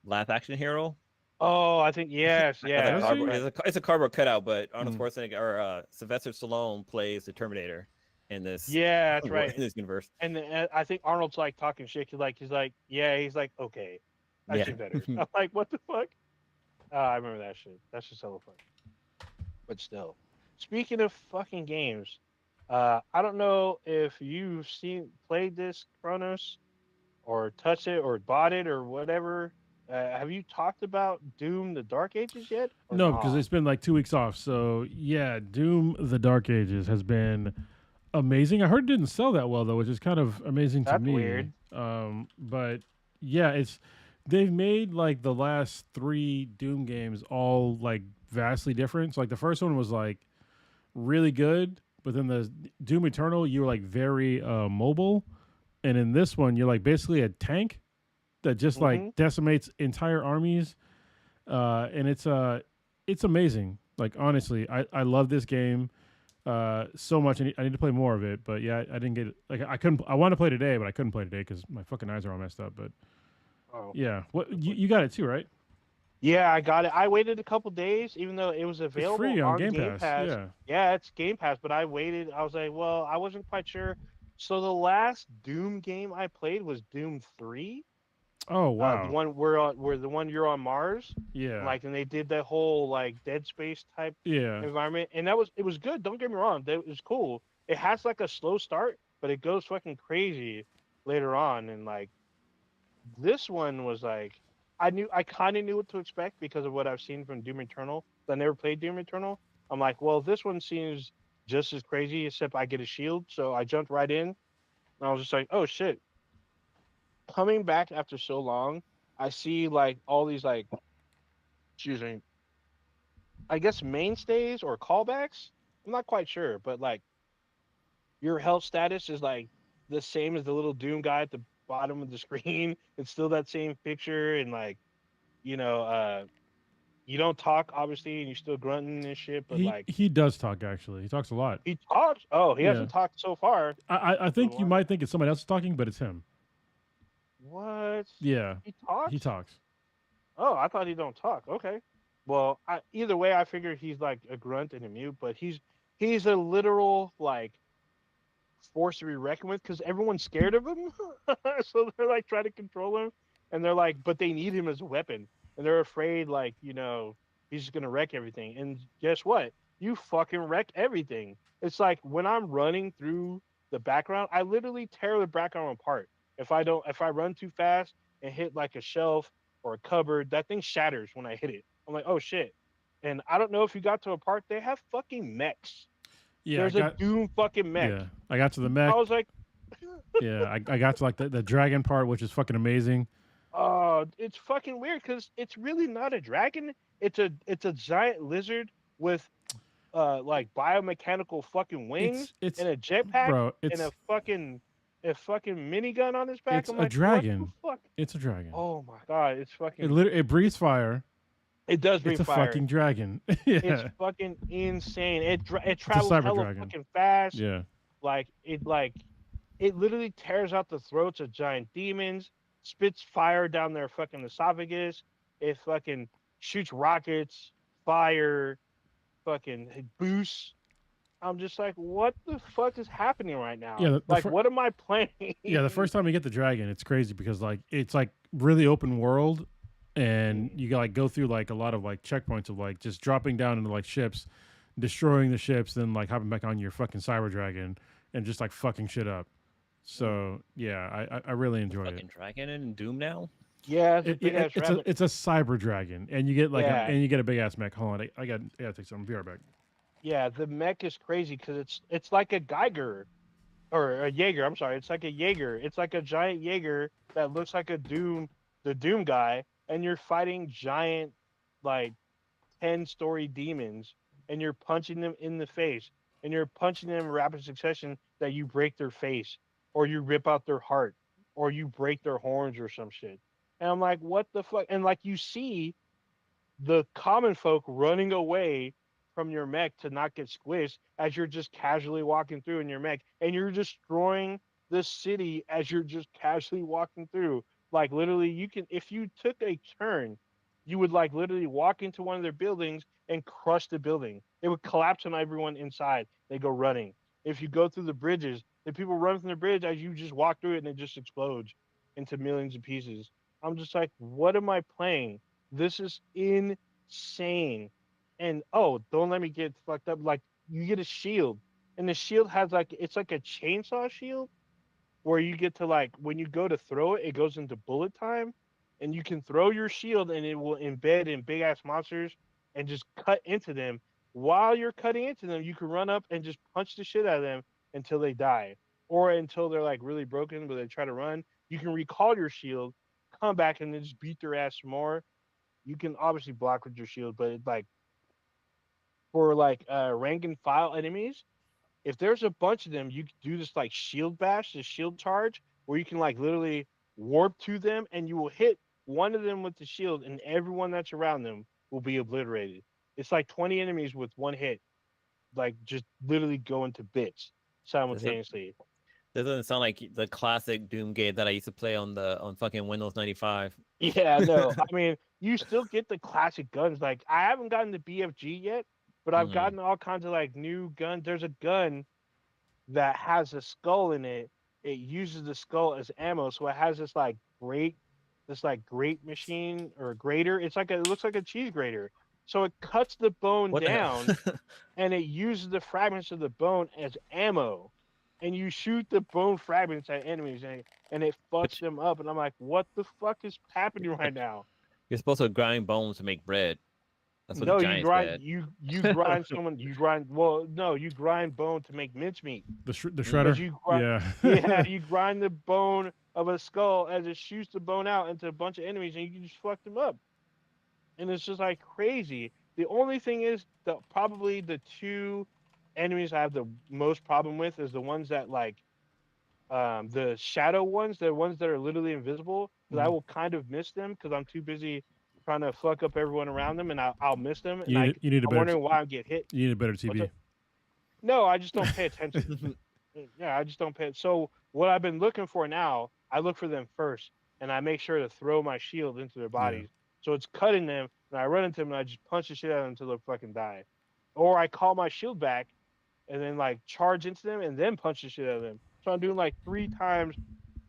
Last Action Hero. oh, I think yes, As a yeah, Does that's he? cardboard, right. it's a cardboard cutout, but Arnold Mm. Schwarzenegger or Sylvester Stallone plays the Terminator in this Yeah, that's in right. this universe. And I think Arnold's like talking shit. Yeah, he's like, okay, I've Yeah, seen better. I'm like, what the fuck? I remember that shit. That's just hella funny. But still, speaking of fucking games, I don't know if you've played this Chronos or touched it or bought it or whatever. Have you talked about Doom: The Dark Ages yet or No, because nah? it's been like 2 weeks off. So yeah, Doom: The Dark Ages has been amazing. I heard it didn't sell that well though, which is kind of amazing to That's me. weird. But yeah, it's they've made like the last 3 Doom games all like vastly different. So like the first one was like really good, but then the Doom Eternal, you were like very mobile, and in this one, you're like basically a tank that just like Mm-hmm. decimates entire armies. And it's amazing. Like honestly, I love this game so much. I need to play more of it, but yeah, I didn't get it. Like I couldn't. I want to play today, but I couldn't play today because my fucking eyes are all messed up. But Oh, yeah, what good you, point. you got it too, right? Yeah, I got it. I waited a couple days, even though it was It's available free on on Game Game Pass. Pass. Yeah. Yeah, it's Game Pass, but I waited. I was like, well, I wasn't quite sure. So the last Doom game I played was Doom 3. Oh The wow. one where the one you're on Mars, Yeah. like, and they did that whole like Dead Space type Yeah. environment, and it was good. Don't get me wrong, it was cool. It has like a slow start, but it goes fucking crazy later on, and like this one was like I kind of knew what to expect because of what I've seen from Doom Eternal. I never played Doom Eternal. I'm like, well, this one seems just as crazy, except I get a shield, so I jumped right in. And I was just like, oh shit! Coming back after so long, I see like all these like, excuse me, I guess mainstays or callbacks. I'm not quite sure, but like your health status is like the same as the little Doom guy at the bottom of the screen. It's still that same picture, and like you know, you don't talk obviously, and you're still grunting and shit. But He like he does talk actually. He talks a lot. he talks. Oh, he Yeah. hasn't talked so far. I But think you what? might think it's somebody else talking, but it's him. What? Yeah. He He talks? talks. Oh, I thought he don't talk. Okay. Well, either way, I figure he's like a grunt and a mute, but he's a literal like force to be reckoned with because everyone's scared of him. So they're like trying to control him, and they're like, but they need him as a weapon, and they're afraid like he's just gonna wreck everything. And guess what? You fucking wreck everything. It's like when I'm running through the background, I literally tear the background apart. If I run too fast and hit like a shelf or a cupboard, that thing shatters when I hit it. I'm like, oh shit. And I don't know if you got to a part, they have fucking mechs. Yeah, There's a Doom fucking mech. I got to the mech. I was like, Yeah, I got to like the dragon part, which is fucking amazing. oh, it's fucking weird because it's really not a dragon. It's a giant lizard with like biomechanical fucking wings It's and a jetpack bro, and a fucking minigun on his back. it's I'm a like, what the dragon. fuck? It's a dragon. Oh my god, It breathes fire. it does It's breathe a fire. fucking dragon. It's Yeah. fucking insane. It It's a travels cyber hella dragon. fucking fast. Yeah. Like it literally tears out the throats of giant demons, spits fire down their fucking esophagus. It fucking shoots rockets, fire, fucking it boosts. I'm just like, what the fuck is happening right now? Yeah, Like, what am I playing? yeah, the first time you get the dragon, it's crazy because like it's like really open world and you got like go through like a lot of like checkpoints of like just dropping down into like ships, destroying the ships, then like hopping back on your fucking cyber dragon and just like fucking shit up. So yeah, I really enjoy it. Fucking dragon in Doom now. Yeah, it's a big ass It's rabbit. a cyber dragon, and you get like Yeah, and you get a big ass mech. Hold on, I gotta take some. Be right back. yeah. The mech is crazy because it's like a Geiger or a Jaeger. I'm sorry, it's like a Jaeger. It's like a giant Jaeger that looks like the Doom guy, and you're fighting giant like 10-story demons, and you're punching them in the face. and you're punching them in rapid succession that you break their face, or you rip out their heart, or you break their horns or some shit. And I'm like, what the fuck? And like you see the common folk running away from your mech to not get squished as you're just casually walking through in your mech, and you're destroying the city as you're just casually walking through. Like literally, you can, if you took a turn, you would like literally walk into one of their buildings and crush the building. It would collapse on everyone inside. They go running. If you go through the bridges, the people run from the bridge as you just walk through it, and it just explodes into millions of pieces. I'm just like, what am I playing? This is insane. And oh, don't let me get fucked up. Like you get a shield, and the shield has like, it's like a chainsaw shield where you get to like, when you go to throw it, it goes into bullet time, and you can throw your shield and it will embed in big ass monsters and just cut into them. While you're cutting into them, you can run up and just punch the shit out of them until they die, or until they're like really broken but they try to run. You can recall your shield, come back, and then just beat their ass some more. You can obviously block with your shield, but it's like for like rank and file enemies, if there's a bunch of them, you can do this like shield bash, the shield charge, where you can like literally warp to them, and you will hit one of them with the shield, and everyone that's around them will be obliterated. It's like 20 enemies with one hit, like just literally going to bits Does it simultaneously. doesn't sound like the classic Doom game that I used to play on fucking Windows 95. Yeah, no, I mean, you still get the classic guns. Like I haven't gotten the BFG yet, but I've Hmm. gotten all kinds of like new guns. There's a gun that has a skull in it. It uses the skull as ammo, so it has this like grate machine or grater. It's like it looks like a cheese grater. So it cuts the bone What the down, hell? and it uses the fragments of the bone as ammo. And you shoot the bone fragments at enemies, and it fucks Which them up. And I'm like, what the fuck is happening right now? you're supposed to grind bones to make bread. That's what the No, giant said. you grind someone, you grind, well, no, you grind bone to make mincemeat. The Because shredder. you grind, Yeah. yeah, you grind the bone of a skull as it shoots the bone out into a bunch of enemies, and you can just fuck them up. And it's just like crazy. The only thing is that probably the two enemies I have the most problem with is the ones that like the shadow ones, the ones that are literally invisible. Because I Mhm. will kind of miss them because I'm too busy trying to fuck up everyone around them, and I'll miss them, and You need a I'm better wondering why I get hit. you need a better What's TV. up? No, I just don't pay attention. Yeah, I just don't pay. So what I've been looking for now, I look for them first, and I make sure to throw my shield into their Yeah. bodies. So it's cutting them, and I run into them, and I just punch the shit out of them until they fucking die. Or I call my shield back, and then like charge into them, and then punch the shit out of them. So I'm doing like 3 times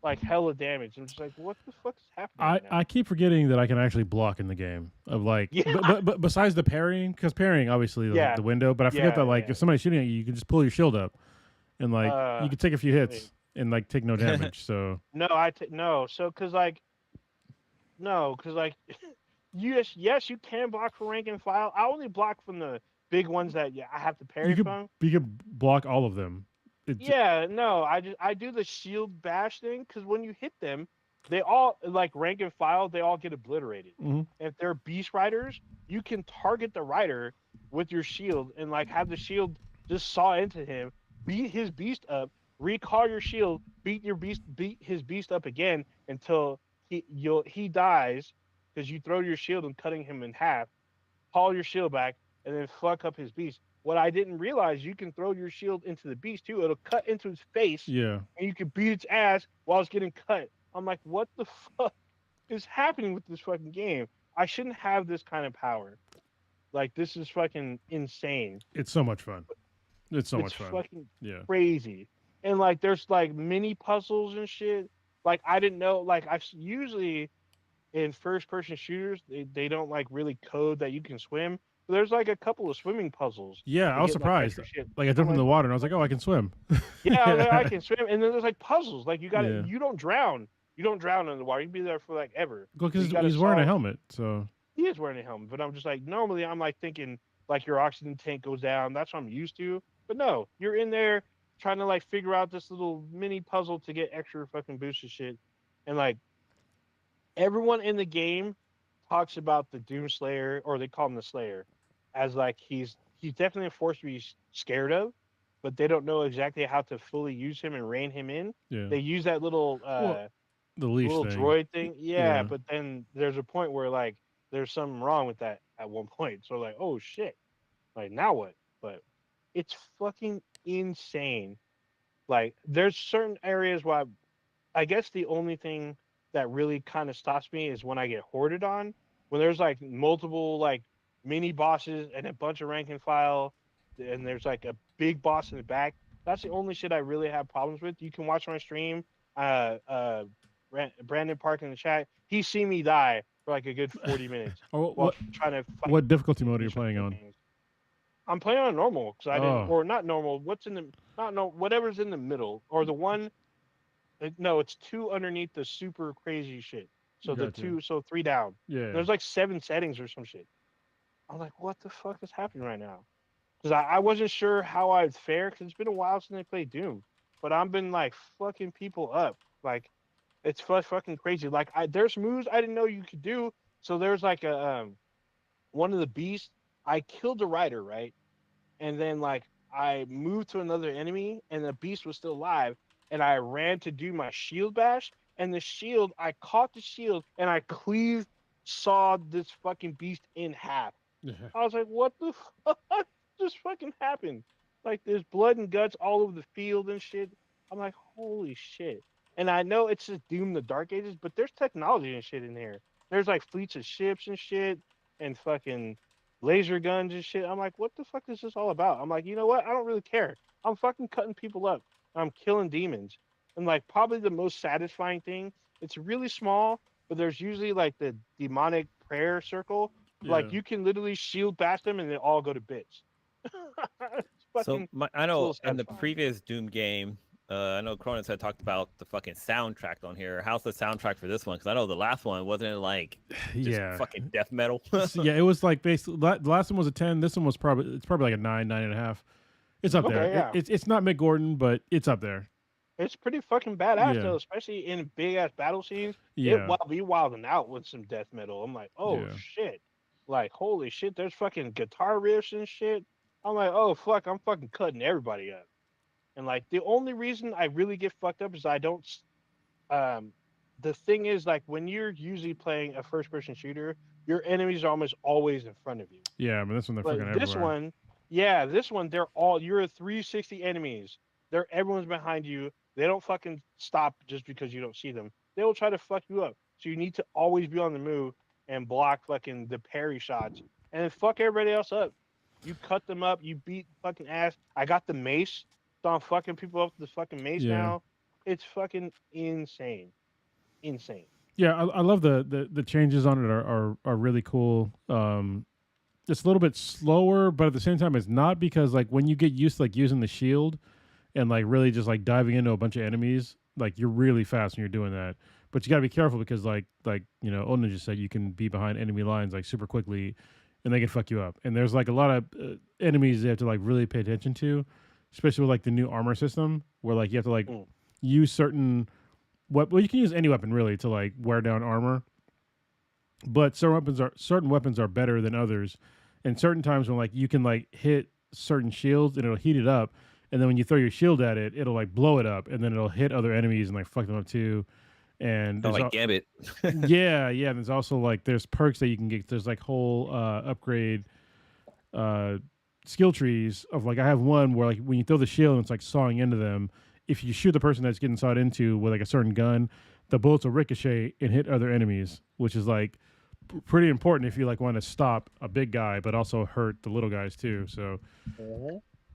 like hella damage. I'm just like, what the fuck is happening right I now? keep forgetting that I can actually block in the game. Of like, Yeah, but besides the parrying, because parrying obviously yeah, the window. But I forget that like yeah. if somebody's shooting at you, you can just pull your shield up and like you can take a few Wait, hits and like take no damage. So no, no. So cause like no, cause like yes, you can block for rank and file. I only block from the big ones that I have to parry from. you could block all of them. Yeah, no, I do the shield bash thing because when you hit them, they all like rank and file. They all get obliterated. Mhm. If they're beast riders, you can target the rider with your shield and like have the shield just saw into him, beat his beast up, recall your shield, beat his beast up again until he dies because you throw your shield and cutting him in half, haul your shield back, and then fuck up his beast. What I didn't realize, you can throw your shield into the beast too. It'll cut into its face, Yeah, and you can beat its ass while it's getting cut. I'm like, what the fuck is happening with this fucking game? I shouldn't have this kind of power. Like, this is fucking insane. it's so much fun. It's so It's much fun. fucking Yeah. crazy. And like, there's like mini puzzles and shit. Like, I didn't know. Like, I've usually in first person shooters, they don't like really code that you can swim. But there's like a couple of swimming puzzles Yeah, to I was get like surprised. extra shit. Like I I'm jumped in like, the what water the and I was like, fuck? oh, I can swim. Yeah, I was like, I Yeah. can swim. And then there's like puzzles. Like Yeah. you don't drown. You don't drown in the water. You can be there for like ever. Well, So because you got to he's wearing a solve. helmet, so He is wearing a helmet, but I'm just like, normally I'm like thinking like your oxygen tank goes down. That's what I'm used to. But no, you're in there trying to like figure out this little mini puzzle to get extra fucking boost of shit. And like everyone in the game talks about the Doom Slayer, or they call him the Slayer, as like he's definitely a force to be scared of. but they don't know exactly how to fully use him and rein him in. Yeah. They use that little Well, the leash thing. droid thing. Yeah, Yeah. but then there's a point where like there's something wrong with that at one point. So like, oh shit, like now what? But it's fucking insane. Like there's certain areas where I guess the only thing that really kind of stops me is when I get hoarded on. When there's like multiple like mini bosses and a bunch of rank and file, and there's like a big boss in the back. That's the only shit I really have problems with. You can watch my stream. Uh, uh, Brandon Park in the chat. He's seen me die for like a good 40 minutes Oh, while trying to fight. what difficulty mode are you playing on? I'm playing on normal because I didn't, Oh. or not normal. What's in the not no whatever's in the middle or the one. No, it's two underneath the super crazy shit. So the Gotcha. two, so three down. Yeah. There's like 7 settings or some shit. I'm like, what the fuck is happening right now? Because I wasn't sure how I'd fare because it's been a while since I played Doom. But I've been like fucking people up. Like it's fucking crazy. Like there's moves I didn't know you could do. So there's like a one of the beasts. I killed the rider, right? And then like I moved to another enemy and the beast was still alive and I ran to do my shield bash and the shield I caught the shield and I cleaved saw this fucking beast in half. Yeah. I was like, what the fuck just fucking happened? Like there's blood and guts all over the field and shit. I'm like, holy shit. And I know it's just Doom the Dark Ages, but there's technology and shit in here. There's like fleets of ships and shit and fucking laser guns and shit. I'm like, what the fuck is this all about? I'm like, you know what? I don't really care. I'm fucking cutting people up. I'm killing demons. And like probably the most satisfying thing, it's really small, but there's usually like the demonic prayer circle. Like Yeah. you can literally shield past them and they all go to bits. It's So fucking I it's a know little in the satisfying. previous Doom game, I know Cronus had talked about the fucking soundtrack on here. How's the soundtrack for this one? Because I know the last one wasn't it like just Yeah. fucking death metal. Yeah, it was like basically the last one was a 10. This one was probably like a 9, 9.5. It's up there. Okay, yeah. It's not Mick Gordon, but it's up there. It's pretty fucking badass Yeah. though, especially in big ass battle scenes. Yeah. It be wilding out with some death metal. I'm like, oh Yeah. shit. Like, holy shit, there's fucking guitar riffs and shit. I'm like, oh fuck, I'm fucking cutting everybody up. And like the only reason I really get fucked up is I don't the thing is like when you're usually playing a first person shooter, your enemies are almost always in front of you. Yeah, I mean this one they're But fucking this everywhere. one, yeah, this one you're a 360 enemies. Everyone's behind you. They don't fucking stop just because you don't see them. They will try to fuck you up. So you need to always be on the move and block fucking the parry shots and then fuck everybody else up. You cut them up. You beat fucking ass. I got the mace, so I'm fucking people up with the fucking mace Yeah. now. It's fucking insane, insane. Yeah, I love the changes on it are really cool. It's a little bit slower, but at the same time, it's not because like when you get used to like using the shield and like really just like diving into a bunch of enemies, like you're really fast when you're doing that. But you got to be careful because like you know, Ona just said you can be behind enemy lines like super quickly, and they can fuck you up. And there's like a lot of enemies you have to like really pay attention to, especially with like the new armor system where like you have to like use certain well you can use any weapon really to like wear down armor, but certain weapons are better than others, and certain times when like you can like hit certain shields and it'll heat it up, and then when you throw your shield at it, it'll like blow it up, and then it'll hit other enemies and like fuck them up too. And Sound like Gambit. yeah, and there's also like there's perks that you can get. There's like whole upgrade skill trees of like I have one where like when you throw the shield and it's like sawing into them, if you shoot the person that's getting sawed into with like a certain gun, the bullets will ricochet and hit other enemies, which is like pretty important if you like want to stop a big guy but also hurt the little guys too. So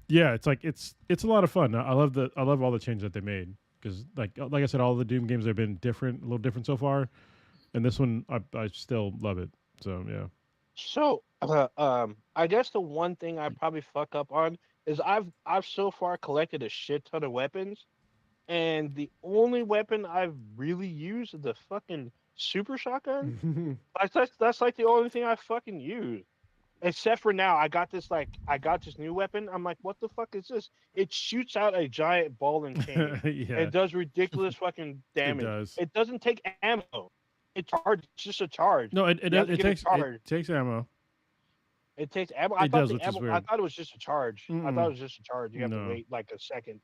yeah, it's like it's a lot of fun. I love all the changes that they made because like I said, all the Doom games have been different, a little different so far, and this one I still love it. So yeah. So, I guess the one thing I probably fuck up on is I've so far collected a shit ton of weapons, and the only weapon I've really used is the fucking super shotgun. That's like the only thing I fucking use. Except for now, I got this new weapon. I'm like, what the fuck is this? It shoots out a giant ball and chain. Yeah, It does ridiculous fucking damage. does. It doesn't take ammo. It's just a charge. No, You have to it get a takes charge. it takes ammo. It takes ammo. I It thought does, the which is ammo. I weird. thought it was just a charge. I thought it Mm-mm. was just a charge. You have to No. wait like a second.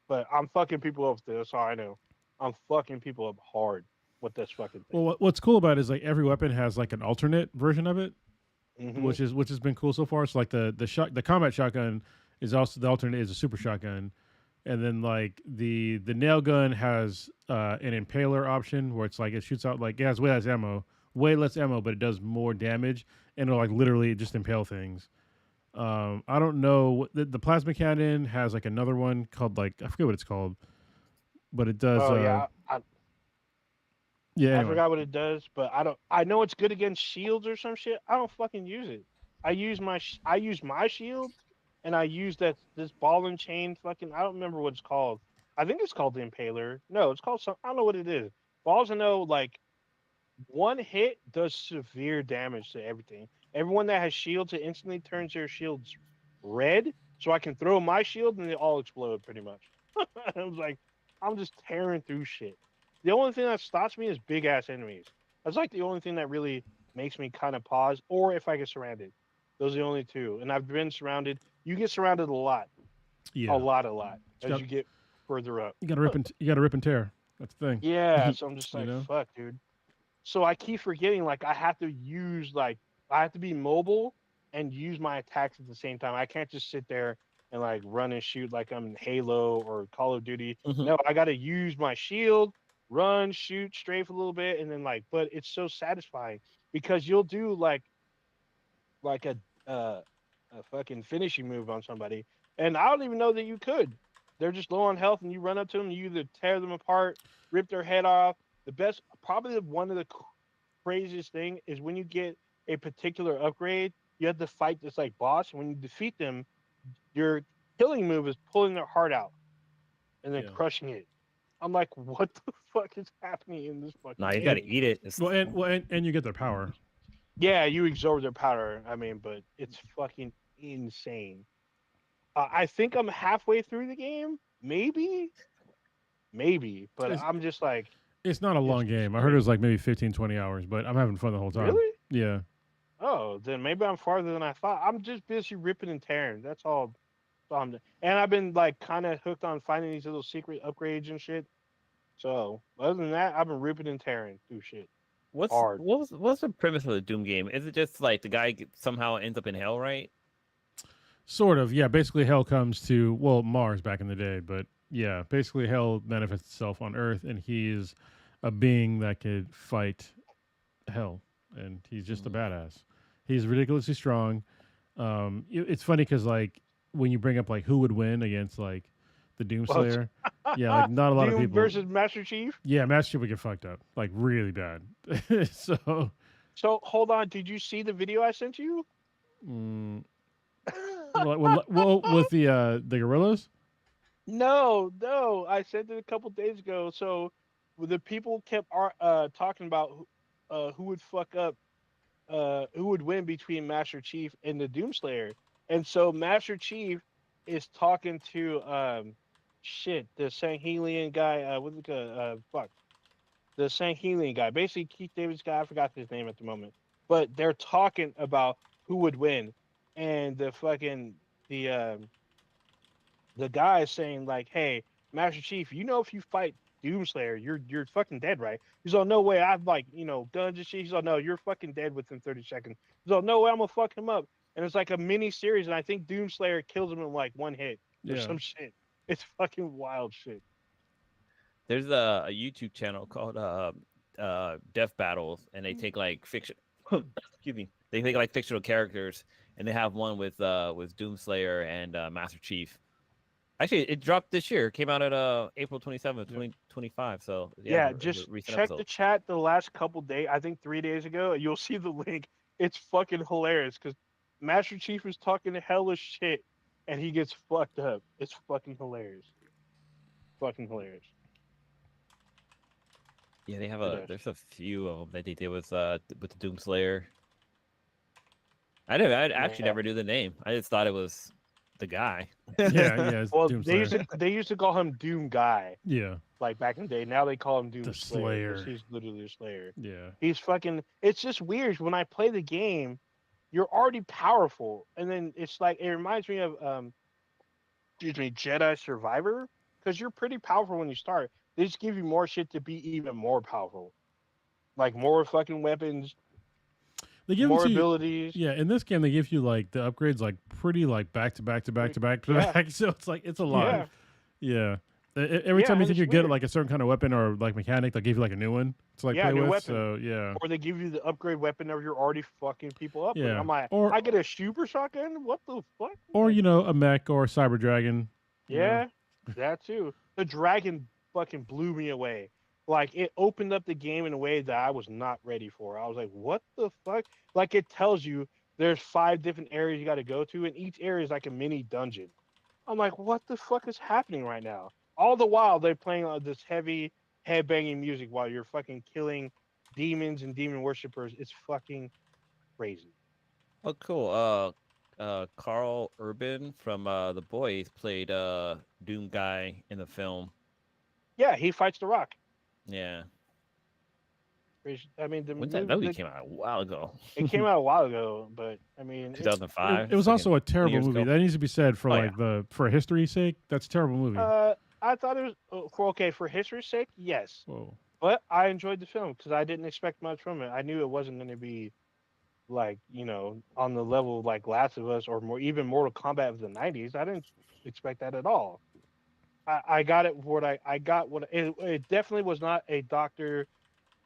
But I'm fucking people up. That's all I know. I'm fucking people up hard with this fucking Well, thing. what's cool about it is like every weapon has like an alternate version of it, Hmm. which has been cool so far. So like the combat shotgun is also the alternate is a super shotgun, and then like the nail gun has an impaler option where it's like it shoots out like it has way less ammo, but it does more damage, and it'll like literally just impale things. I don't know the plasma cannon has like another one called like I forget what it's called, but it does. Oh yeah, Yeah. I Anyway, forgot what it does, but I don't. I know it's good against shields or some shit. I don't fucking use it. I use my shield, and I use this ball and chain fucking. I don't remember what it's called. I think it's called the Impaler. No, it's called some. I don't know what it is. Balls I know like one hit does severe damage to everything. Everyone that has shields, it instantly turns their shields red, so I can throw my shield and they all explode pretty much. I was like, I'm just tearing through shit. The only thing that stops me is big ass enemies. That's like the only thing that really makes me kind of pause, or if I get surrounded. Those are the only two. And I've been surrounded. You get surrounded yeah. a lot You as got you get further up. you got to rip and tear. That's the thing. Yeah, so I'm just You like, know. fuck, dude. So I keep forgetting like I have to be mobile and use my attacks at the same time. I can't just sit there and like run and shoot like I'm in Halo or Call of Duty. Mhm. No, I got to use my shield, run, shoot, strafe a little bit, and then like. But it's so satisfying because you'll do like uh, a fucking finishing move on somebody, and I don't even know that you could. They're just low on health, and you run up to them, you either tear them apart, rip their head off. The best, probably one of the craziest thing is when you get a particular upgrade, you have to fight this like boss. When you defeat them, your killing move is pulling their heart out and then Yeah. crushing it. I'm like, what the fuck is happening in this Nah, fucking you gotta game? eat it. And you get their power. Yeah, you absorb their powder. I mean, but it's fucking insane. I think I'm halfway through the game, maybe, but It's, I'm just like, it's not a it's long game. I heard it was crazy. like maybe 15, 20 hours, but I'm having fun the whole time. Really? Yeah. Oh, then maybe I'm farther than I thought. I'm just busy ripping and tearing. That's all. And I've been like kind of hooked on finding these little secret upgrades and shit. So other than that, I've been ripping and tearing through shit hard. What's the premise of the Doom game? Is it just like the guy somehow ends up in hell, right? Sort of. Yeah. Basically, hell comes to, well, Mars back in the day, but yeah, basically, hell manifests itself on Earth, and he's a being that could fight hell, and he's just a Mhm. badass. He's ridiculously strong. It's funny because like when you bring up like who would win against like the Well, Doomslayer, yeah, like not a lot of Doom people. versus Master Chief. Yeah, Master Chief would get fucked up like really bad. So, So hold on, did you see the video I sent you? mm, well, with the gorillas. No, I sent it a couple days ago. So the people kept talking about who would fuck up, who would win between Master Chief and the Doomslayer. And so Master Chief is talking to shit, the Sanhelian guy, what's it called? Fuck. The Sanhelian guy. Basically Keith David's guy, I forgot his name at the moment. But they're talking about who would win. And the the guy is saying like, "Hey, Master Chief, you know if you fight Doomslayer, you're fucking dead, right?" He's all, "No way, I've like guns and shit." He's all, "No, you're fucking dead within 30 seconds." He's all, "No way, I'm gonna fuck him up." And it's like a mini series, and I think Doomslayer kills him in like one hit or Yeah. some shit. It's fucking wild shit. There's a YouTube channel called Death Battles, and they take like fiction. Excuse me. They take like fictional characters, and they have one with Doomslayer and Master Chief. Actually, it dropped this year. It came out at April 27th, Yep. 2025. So yeah, Yeah, it's a just recent check episode. the chat the last couple days. I think 3 days ago, and you'll see the link. It's fucking hilarious because Master Chief is talking hellish shit, and he gets fucked up. It's fucking hilarious. Fucking hilarious. Yeah, they have It is. there's a few of them that they did with the Doomslayer. I actually Yeah. never knew the name. I just thought it was the guy. Yeah. It's Well, Doomslayer. they used to call him Doom Guy, Yeah. like back in the day. Now they call him The Doom Slayer because Slayer. he's literally a Slayer. Yeah. He's fucking. It's just weird when I play the game. you're already powerful, and then it's like it reminds me of excuse me, Jedi Survivor, because you're pretty powerful when you start. They just give you more shit to be even more powerful, like more fucking weapons, They give them more to you. abilities. Yeah, in this game they give you like the upgrades like pretty like back to back to back to back to Yeah, back. So it's like it's a lot. yeah, Yeah. Every yeah, time you and think it's you're good at weird. like a certain kind of weapon or like mechanic, they'll give you like a new one to like Yeah, play new with. weapon, So yeah. or they give you the upgrade weapon that you're already fucking people up with. Yeah. I'm like, Or I get a super shotgun. What the fuck? or Like, you know, a mech or a cyber dragon, you know. yeah, that too. The dragon fucking blew me away. Like it opened up the game in a way that I was not ready for. I was like, what the fuck? Like it tells you there's 5 different areas you got to go to, and each area is like a mini dungeon. I'm like, what the fuck is happening right now? All the while they're playing this heavy headbanging music while you're fucking killing demons and demon worshippers. It's fucking crazy. Oh, cool. Carl Urban from The Boys played Doom guy in the film. Yeah, he fights the Rock. Yeah. I mean, the When that movie movie came out a while ago, it came out a while ago, but I mean, it's 2005. It was also a 20 terrible years movie. ago. That needs to be said for Oh like yeah. the for history's sake. That's a terrible movie. I thought it was for okay for history's sake, yes, Whoa. but I enjoyed the film because I didn't expect much from it. I knew it wasn't going to be like on the level like Last of Us or more even Mortal Kombat of the '90s. I didn't expect that at all. I got it for what I got. What it definitely was not a Doctor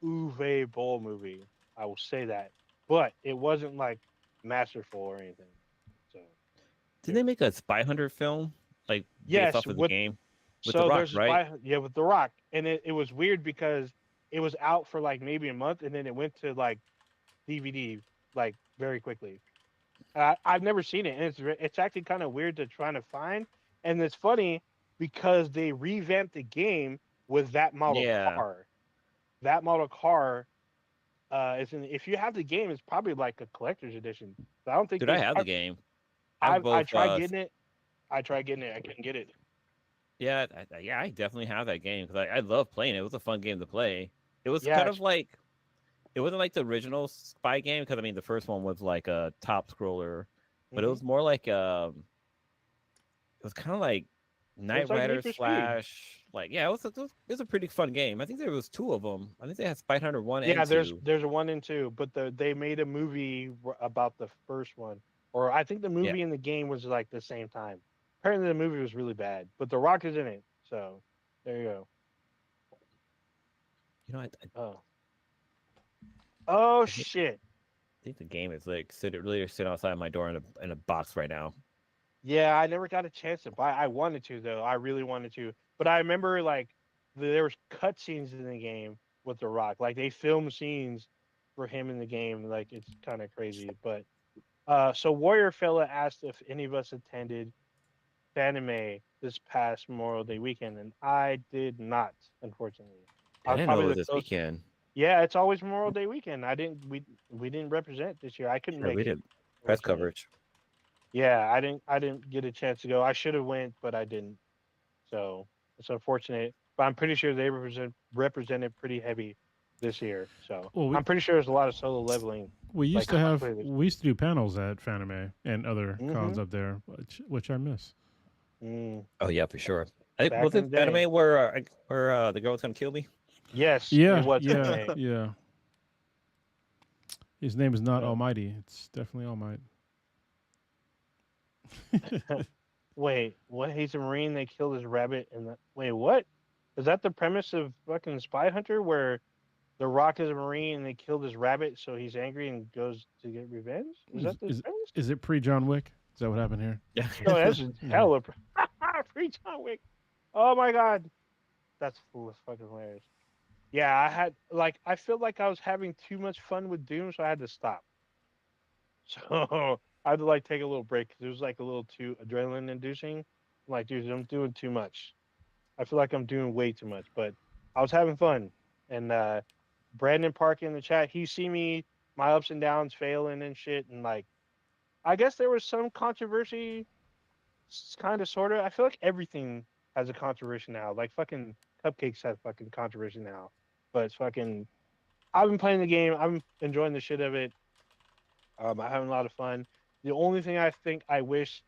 Uwe Boll movie. I will say that, but it wasn't like masterful or anything. So Didn't they make a Spy Hunter film like based yes, off of the with game with The so Rock, there's a right? spy, yeah, with The Rock, and it was weird because it was out for like maybe a month, and then it went to like DVD like very quickly. I've never seen it, and it's actually kind of weird to try to find, and it's funny because they revamped the game with that model Yeah. car. That model car is in. If you have the game, it's probably like a collector's edition. So I don't think Dude, I they. have the game. I have I both. tried getting it. I tried getting it. I couldn't get it. Yeah, yeah, I definitely have that game because I love playing it. It was a fun game to play. It was Yeah, kind of like it wasn't like the original Spy game because I mean the first one was like a top scroller, but it hmm was more like it was kind of like it's Knight like Rider Need for Speed. slash like yeah, it was a pretty fun game. I think there was two of them. I think they had Spy Hunter 1 Yeah, and 2. there's a 1 and 2, but they made a movie about the first one, or I think the Yeah, movie and the game was like the same time. Apparently, the movie was really bad, but The Rock is in it, so there you go. you know Oh, oh I think shit. the game is like sitting outside my door in a box right now. Yeah, I never got a chance to buy. I wanted to though. I really wanted to, but I remember like there was cutscenes in the game with The Rock. Like they filmed scenes for him in the game. Like it's kind of crazy. But so Warrior Fella asked if any of us attended Fanime this past Memorial Day weekend, and I did not, unfortunately. I I was didn't know probably it was the this close. weekend. Yeah, it's always Memorial Day weekend. I didn't. We didn't represent this year. I couldn't Yeah, make we it, did press unfortunately. coverage. Yeah, I didn't get a chance to go. I should have went, but I didn't. So it's unfortunate. But I'm pretty sure they represented pretty heavy this year. So Well, I'm pretty sure there's a lot of solo leveling, we like used to have cosplay. we used to do panels at Fanime and other cons Mm-hmm. up there, which I miss. Oh yeah, for sure. I think Back was in the it day. anime where the girl was gonna kill me? Yes, it Yeah, was yeah, anime. yeah. His name is not So. Almighty. It's definitely All Might. Wait, what? He's a marine. They killed his rabbit, and wait, what? Is that the premise of fucking Spy Hunter, where the Rock is a marine and they killed his rabbit, so he's angry and goes to get revenge? Is that the Is premise? is it pre John Wick? Is that what happened here? Yeah. No, that's Yeah. hella free John Wick. Oh my god, that's fucking hilarious. Yeah, I had like I feel like I was having too much fun with Doom, so I had to stop. So I had to like take a little break because it was like a little too adrenaline inducing. I'm like, dude, I'm doing too much. I feel like I'm doing way too much, but I was having fun. And Brandon Park in the chat, he see me my ups and downs failing and shit, and like I guess there was some controversy, kind of sort of. I feel like everything has a controversy now. Like fucking cupcakes have fucking controversy now, but it's fucking. I've been playing the game. I'm enjoying the shit of it. I'm having a lot of fun. The only thing I think I wish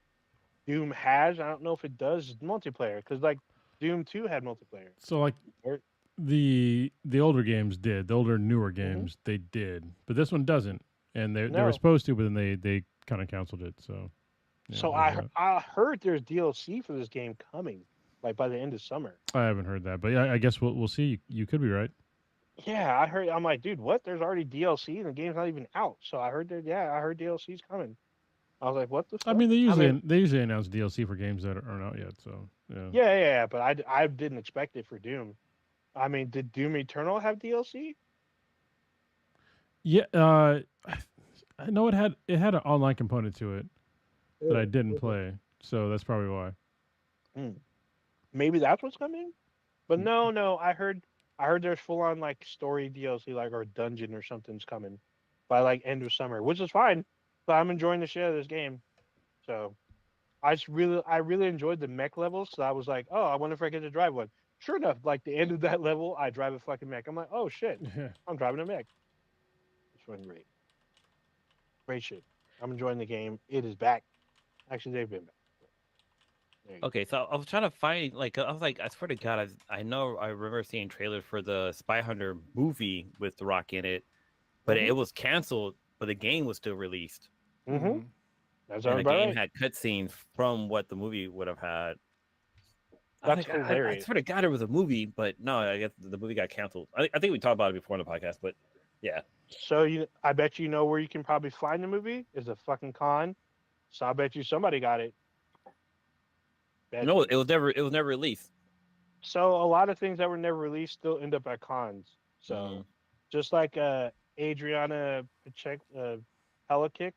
Doom has, I don't know if it does, is multiplayer. Because like Doom 2 had multiplayer. So like Or, the older games did, the older newer hmm games they did, but this one doesn't, and they were No. supposed to, but then they kind of canceled it. So yeah, So there's that. I heard there's DLC for this game coming, like by the end of summer. I haven't heard that, but yeah, I guess we'll see. You could be right. Yeah, I heard. I'm like, dude, what? There's already DLC and the game's not even out. So I heard that. Yeah, I heard DLC's coming. I was like, what the I fuck? mean, they I mean, usually announce DLC for games that aren't out yet. So yeah, yeah, but I didn't expect it for Doom. I mean, did Doom Eternal have DLC? yeah. I know it had an online component to it that I Oh, didn't okay. play, so that's probably why. Hmm. Maybe that's what's coming. But no, I heard there's full on like story DLC, like or dungeon or something's coming by like end of summer, which is fine. But I'm enjoying the shit of this game. So I really enjoyed the mech levels. So I was like, oh, I wonder if I get to drive one. Sure enough, like the end of that level, I drive a fucking mech. I'm like, oh shit, I'm driving a mech. It's fucking great, great shit. I'm enjoying the game. It is back. Actually, they've been back. There you Okay, so I was trying to find like I was like I swear to God I know I remember seeing trailers for the Spy Hunter movie with The Rock in it, but go. it was canceled, but the game was still released, Mm-hmm. That and sounds the about game right. had cutscenes from what the movie would have had. I was That's like, I hilarious. swear to God, it was a movie, but no, I guess the movie got canceled. I think we talked about it before in the podcast, but yeah, So I bet you know where you can probably find the movie is a fucking con. So I bet you somebody got it. Bet no, you. it was never released. So a lot of things that were never released still end up at cons. Mm. So just like Adriana Pacheco, Helikick,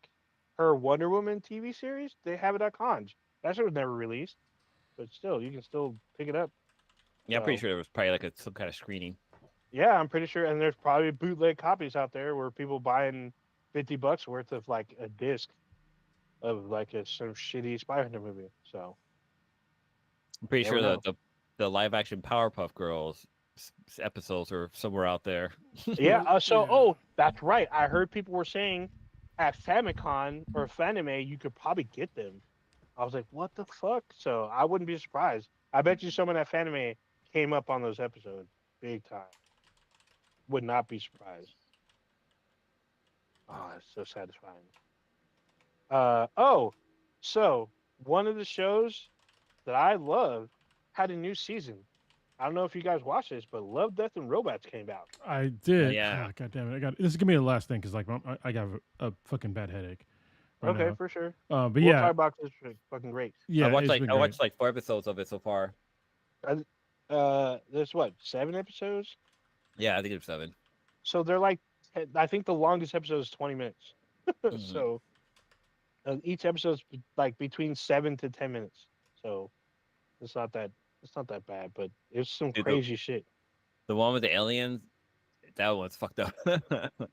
her Wonder Woman TV series, they have it at cons. That shit was never released, but still, you can still pick it up. Yeah, I'm pretty So sure there was probably like some kind of screening. yeah, I'm pretty sure, and there's probably bootleg copies out there where people buying $50 worth of like a disc of like some shitty Spy Hunter movie. So I'm pretty never sure that know. the live action Powerpuff Girls episodes are somewhere out there. Yeah. Well, So, yeah. oh, that's right. I heard people were saying at Famicom or Fanime, you could probably get them. I was like, what the fuck? So I wouldn't be surprised. I bet you someone at Fanime came up on those episodes big time. Would not be surprised. Oh, it's so satisfying. Oh, so one of the shows that I love had a new season. I don't know if you guys watched this, but Love, Death, and Robots came out. I Oh, did. yeah. Ah, God damn it! This is gonna be the last thing because like I got a fucking bad headache right Okay, now. for sure. But We'll talk yeah, about this. Fucking great. yeah, it's been I great. watched like 4 episodes of it so far. There's what 7 episodes, Yeah, I think it's 7. so they're like, I think the longest episode is 20 minutes. Hmm. So each episode's like between 7 to 10 minutes. So it's not that it's not that bad, but it's some Dude, crazy shit. the one with the aliens, that one's fucked up.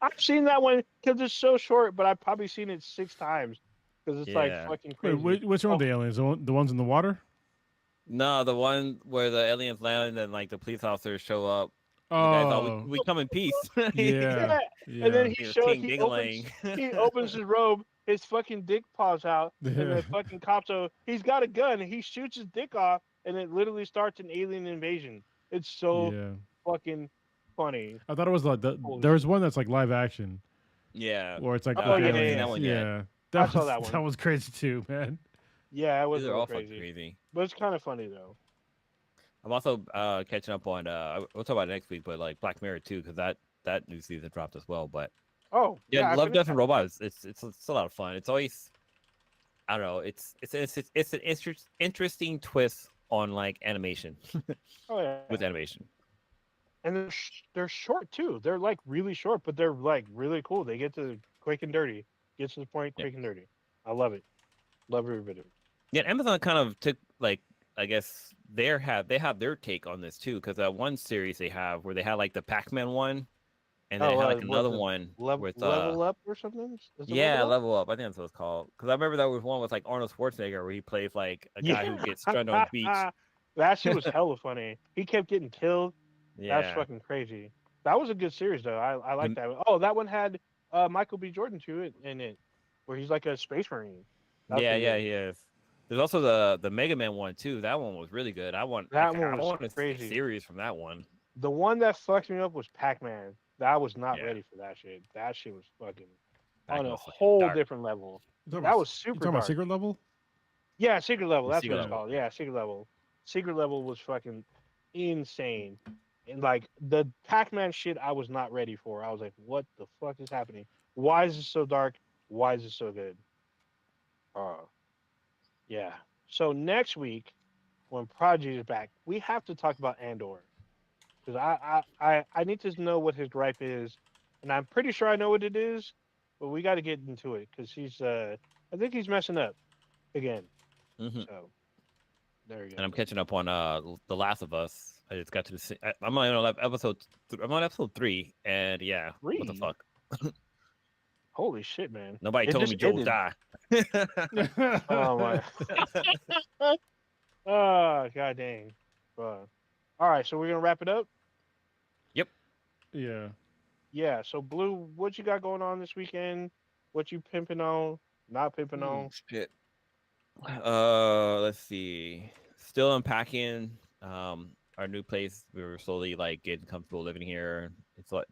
I've seen that one because it's so short, but I've probably seen it 6 times because it's like Yeah. fucking Wait, crazy. which one Oh with the aliens? The ones in the water? No, the one where the aliens land and like the police officers show up. And the guy's all, Oh, we come in peace. yeah, yeah, and then yeah. He was King Dingalang. he opens his robe, his fucking dick paws out, and the fucking cop, so he's got a gun and he shoots his dick off, and it literally starts an alien invasion. It's so Yeah. fucking funny. I thought it was like Holy there shit. was one that's like live action Yeah. where it's like Oh with I the yeah, haven't yeah, seen yeah. that aliens. one yet. Yeah, I saw that that one. was crazy too, man. Yeah, it was These a are little all fucking crazy, crazy. but it's kind of funny though. I'm also catching up on we'll talk about it next week, but like Black Mirror too, because that new season dropped as well. But Oh yeah, yeah, I Love, finished Death, and that. Robots. It's a lot of fun. It's always I don't know. It's an interesting twist on like animation Oh yeah, with animation. and they're short too. They're like really short, but they're like really cool. They get to quick and dirty. Get to the point, Yeah, quick and dirty. I love it. Love every bit of it. yeah. Amazon kind of took like I guess they have their take on this too, because that one series they have where they had like the Pac-Man one, and then they Oh, had like what another is it? one with Level up or something? Is it yeah, level up? Level Up. I think that's what it's called. Because I remember there was one with like Arnold Schwarzenegger where he plays like a guy who Yeah, gets stranded on the beach. that shit was hella funny. He kept getting killed. That's Yeah. fucking crazy. That was a good series though. I like The, that. Oh, that one had Michael B. Jordan to it in it. where he's like a space marine. That's Yeah, pretty yeah, good. he is. There's also the Mega Man one too. That one was really good. That one I was want to see a crazy. series from that one. The one that fucked me up was Pac-Man. That was not Yeah, ready for that shit. That shit was fucking on Pac Man a was fucking whole dark. different level. You talking That about, was you super talking about dark. secret level? Yeah, Secret Level. The That's what Secret it's Yeah. Level. called. Yeah, Secret Level. Secret Level was fucking insane. And like the Pac-Man shit, I was not ready for. I was like, what the fuck is happening? Why is it so dark? Why is it so good? Uh, yeah. So next week, when Prodigy is back, we have to talk about Andor because I need to know what his gripe is, and I'm pretty sure I know what it is, but we got to get into it because he's I think he's messing up again. Hmm. So there you And go. I'm catching up on The Last of Us. I just got to I'm on episode. I'm on episode 3, and yeah, what the Three. fuck? Holy shit, man! Nobody It told just me Joel ended. die. Oh my. Oh god dang. All right, so we're gonna wrap it up. Yep. Yeah. Yeah. So Blue, what you got going on this weekend? What you pimping on? Not pimping Hmm, on? shit. Let's see. Still unpacking. Our new place. We were slowly like getting comfortable living here. It's like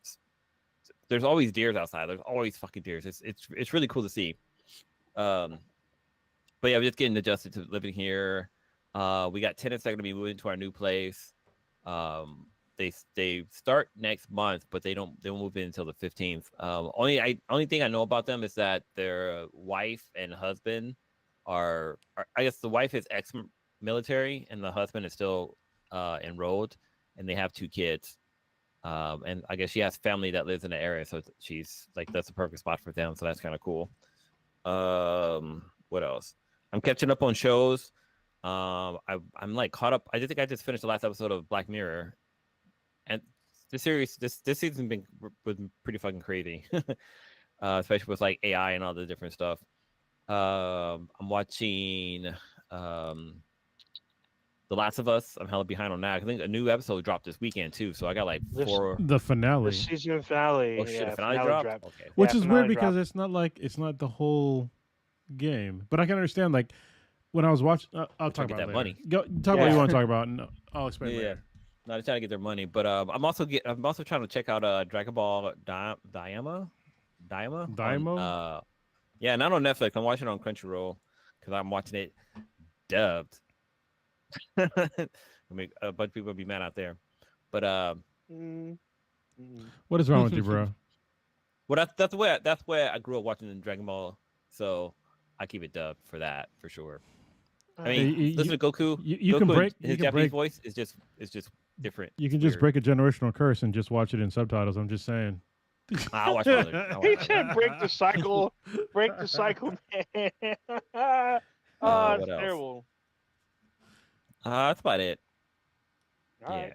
there's always deers outside. There's always fucking deers. It's really cool to see. Um, but yeah, we're just getting adjusted to living here. We got tenants that are gonna be moving to our new place. Um, they start next month, but they won't move in until the 15th. Only thing I know about them is that their wife and husband are I guess the wife is ex military and the husband is still enrolled, and they have 2 kids. And I guess she has family that lives in the area, so she's like that's a perfect spot for them. So that's kind of cool. What else? I'm catching up on shows. I'm like caught up. I think I just finished the last episode of Black Mirror, and this season was pretty fucking crazy, especially with like AI and all the different stuff. I'm watching um The Last of Us. I'm hella behind on that. I think a new episode dropped this weekend too, so I got like This four. The the finale, season Oh finale. shit, the Yeah, finale finale dropped. drop. Okay. which Yeah, is weird finale because drop. it's not the whole game. But I can understand like when I was watching. I'll They're trying talk to get about it that later. money. Go talk about what you Yeah. want to talk about, and I'll explain Yeah. later. No, they're trying to get their money, but I'm also trying to check out Dragon Ball Daima on Daimo. yeah, not on Netflix. I'm watching it on Crunchyroll because I'm watching it dubbed. I mean, a bunch of people will be mad out there, but Mm, mm. What is wrong with you, bro? well, that's where I grew up watching the Dragon Ball, so I keep it dubbed for that for sure. I Hey, mean, listen to Goku. you can Goku, break. his You can Japanese break. voice is just different. You It's can just weird. break a generational curse and just watch it in subtitles. I'm just saying. I'll watch my other. I'll watch He my other. said, "Break the cycle, break the cycle, man." Oh, it's What else? terrible. That's about it. All Yeah. right,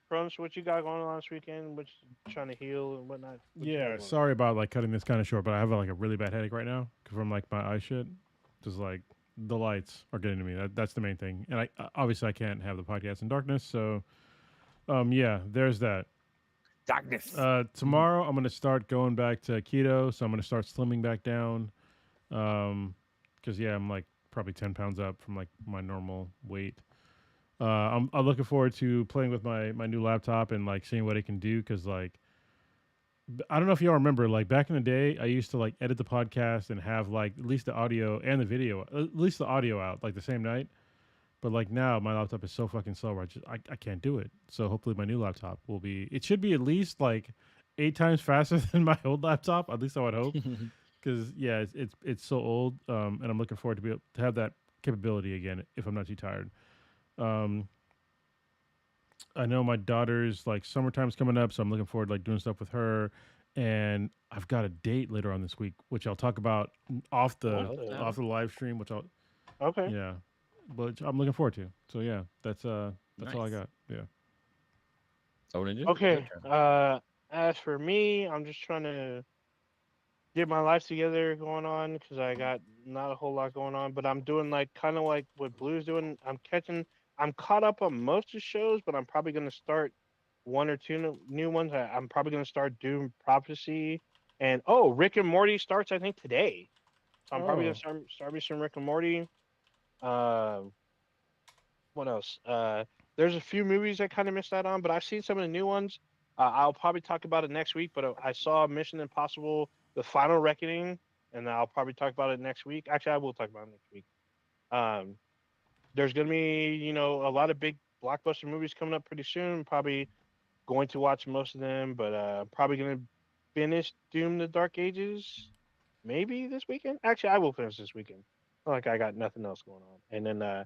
Crumps, what you got going on this weekend? What you trying to heal and whatnot? What you got Yeah, going on? sorry about like cutting this kind of short, but I have like a really bad headache right now from like my eye shit. Just like the lights are getting to me. That's the main thing. And I obviously I can't have the podcast in darkness, so yeah, there's that. Darkness. Tomorrow I'm gonna start going back to keto, so I'm gonna start slimming back down. Because yeah, I'm like probably 10 pounds up from like my normal weight. I'm looking forward to playing with my new laptop and like seeing what it can do. Because like I don't know if y'all remember, like back in the day, I used to like edit the podcast and have like at least the audio and the video, at least the audio out like the same night. But like now, my laptop is so fucking slow. I can't do it. So hopefully, my new laptop will be. It should be at least like 8 times faster than my old laptop. At least I would hope. Because yeah, it's so old. And I'm looking forward to be able to have that capability again if I'm not too tired. Um, I know my daughter's like summertime's coming up, so I'm looking forward to like doing stuff with her. And I've got a date later on this week, which I'll talk about off the What the off hell? the live stream, which I'll Okay. yeah, but I'm looking forward to. So yeah, that's all I Nice. got. Yeah. So Ninja, your Okay. turn. As for me, I'm just trying to get my life together going on because I got not a whole lot going on, but I'm doing like kind of like what Blue's doing. I'm caught up on most of the shows, but I'm probably going to start one or two new ones. I'm probably going to start Doom Prophecy, and oh, Rick and Morty starts I think today. So I'm probably gonna Oh, start me some Rick and Morty. Uh, what else? There's a few movies I kind of missed out on, but I've seen some of the new ones. I'll probably talk about it next week. But I saw Mission Impossible: The Final Reckoning, and I'll probably talk about it next week. Actually, I will talk about it next week. Um, there's gonna be, a lot of big blockbuster movies coming up pretty soon. Probably going to watch most of them, but probably gonna finish Doom: The Dark Ages maybe this weekend. Actually, I will finish this weekend. Not like I got nothing else going on, and then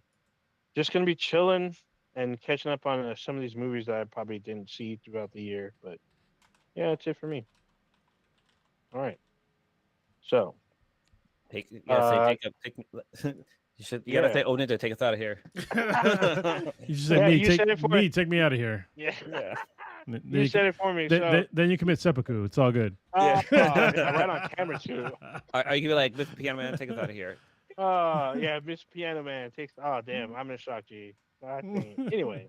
just gonna be chilling and catching up on some of these movies that I probably didn't see throughout the year. But yeah, that's it for me. All right, so Take yeah, say uh, take. You gotta yeah, say Odin to take us out of here. you should say yeah, me. you said it for Take me out of here. yeah, Yeah. Then you you, said it for me. So then you commit seppuku. It's all good. Yeah. yeah, right on camera too. Are you gonna be like, Mr. Piano Man, take us out of here? Yeah, Miss Piano Man takes. Oh damn, I'm in shock, G. God dang. Anyway,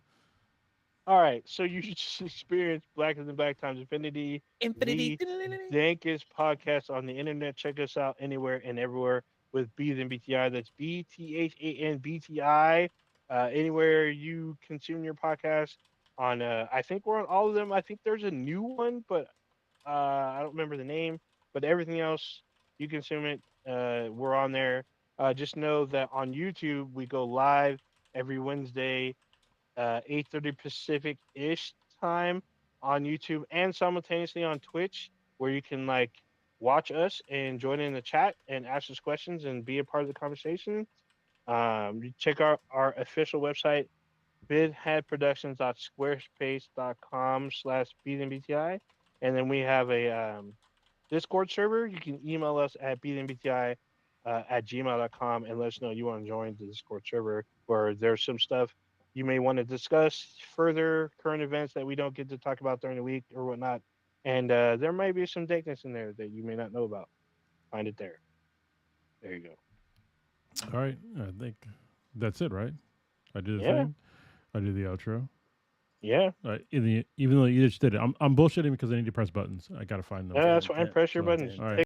all right. So you just experienced Blacker Than Black times Infinity, Infinity. the dankest podcast on the internet. Check us out anywhere and everywhere with B than BTI. That's BTHANBTI. Anywhere you consume your podcast on. I think we're on all of them. I think there's a new one, but I don't remember the name. But everything else you consume it. We're on there. Just know that on YouTube we go live every Wednesday, 8:30 Pacific ish time on YouTube and simultaneously on Twitch, where you can like watch us and join in the chat and ask us questions and be a part of the conversation. You check out our official website, bidheadproductions.squarespace.com/btmbti. And then we have a Discord server. You can email us at btmbti at gmail.com and let us know you want to join the Discord server where there's some stuff you may want to discuss further, current events that we don't get to talk about during the week or whatnot. And there might be some dankness in there that you may not know about. Find it there. There you go. All right. I think that's it, right? I do the Yeah. thing. I do the outro. Yeah. Even though you just did it, I'm bullshitting because I need to press buttons. I gotta find them. That's why I press your So, buttons. All right.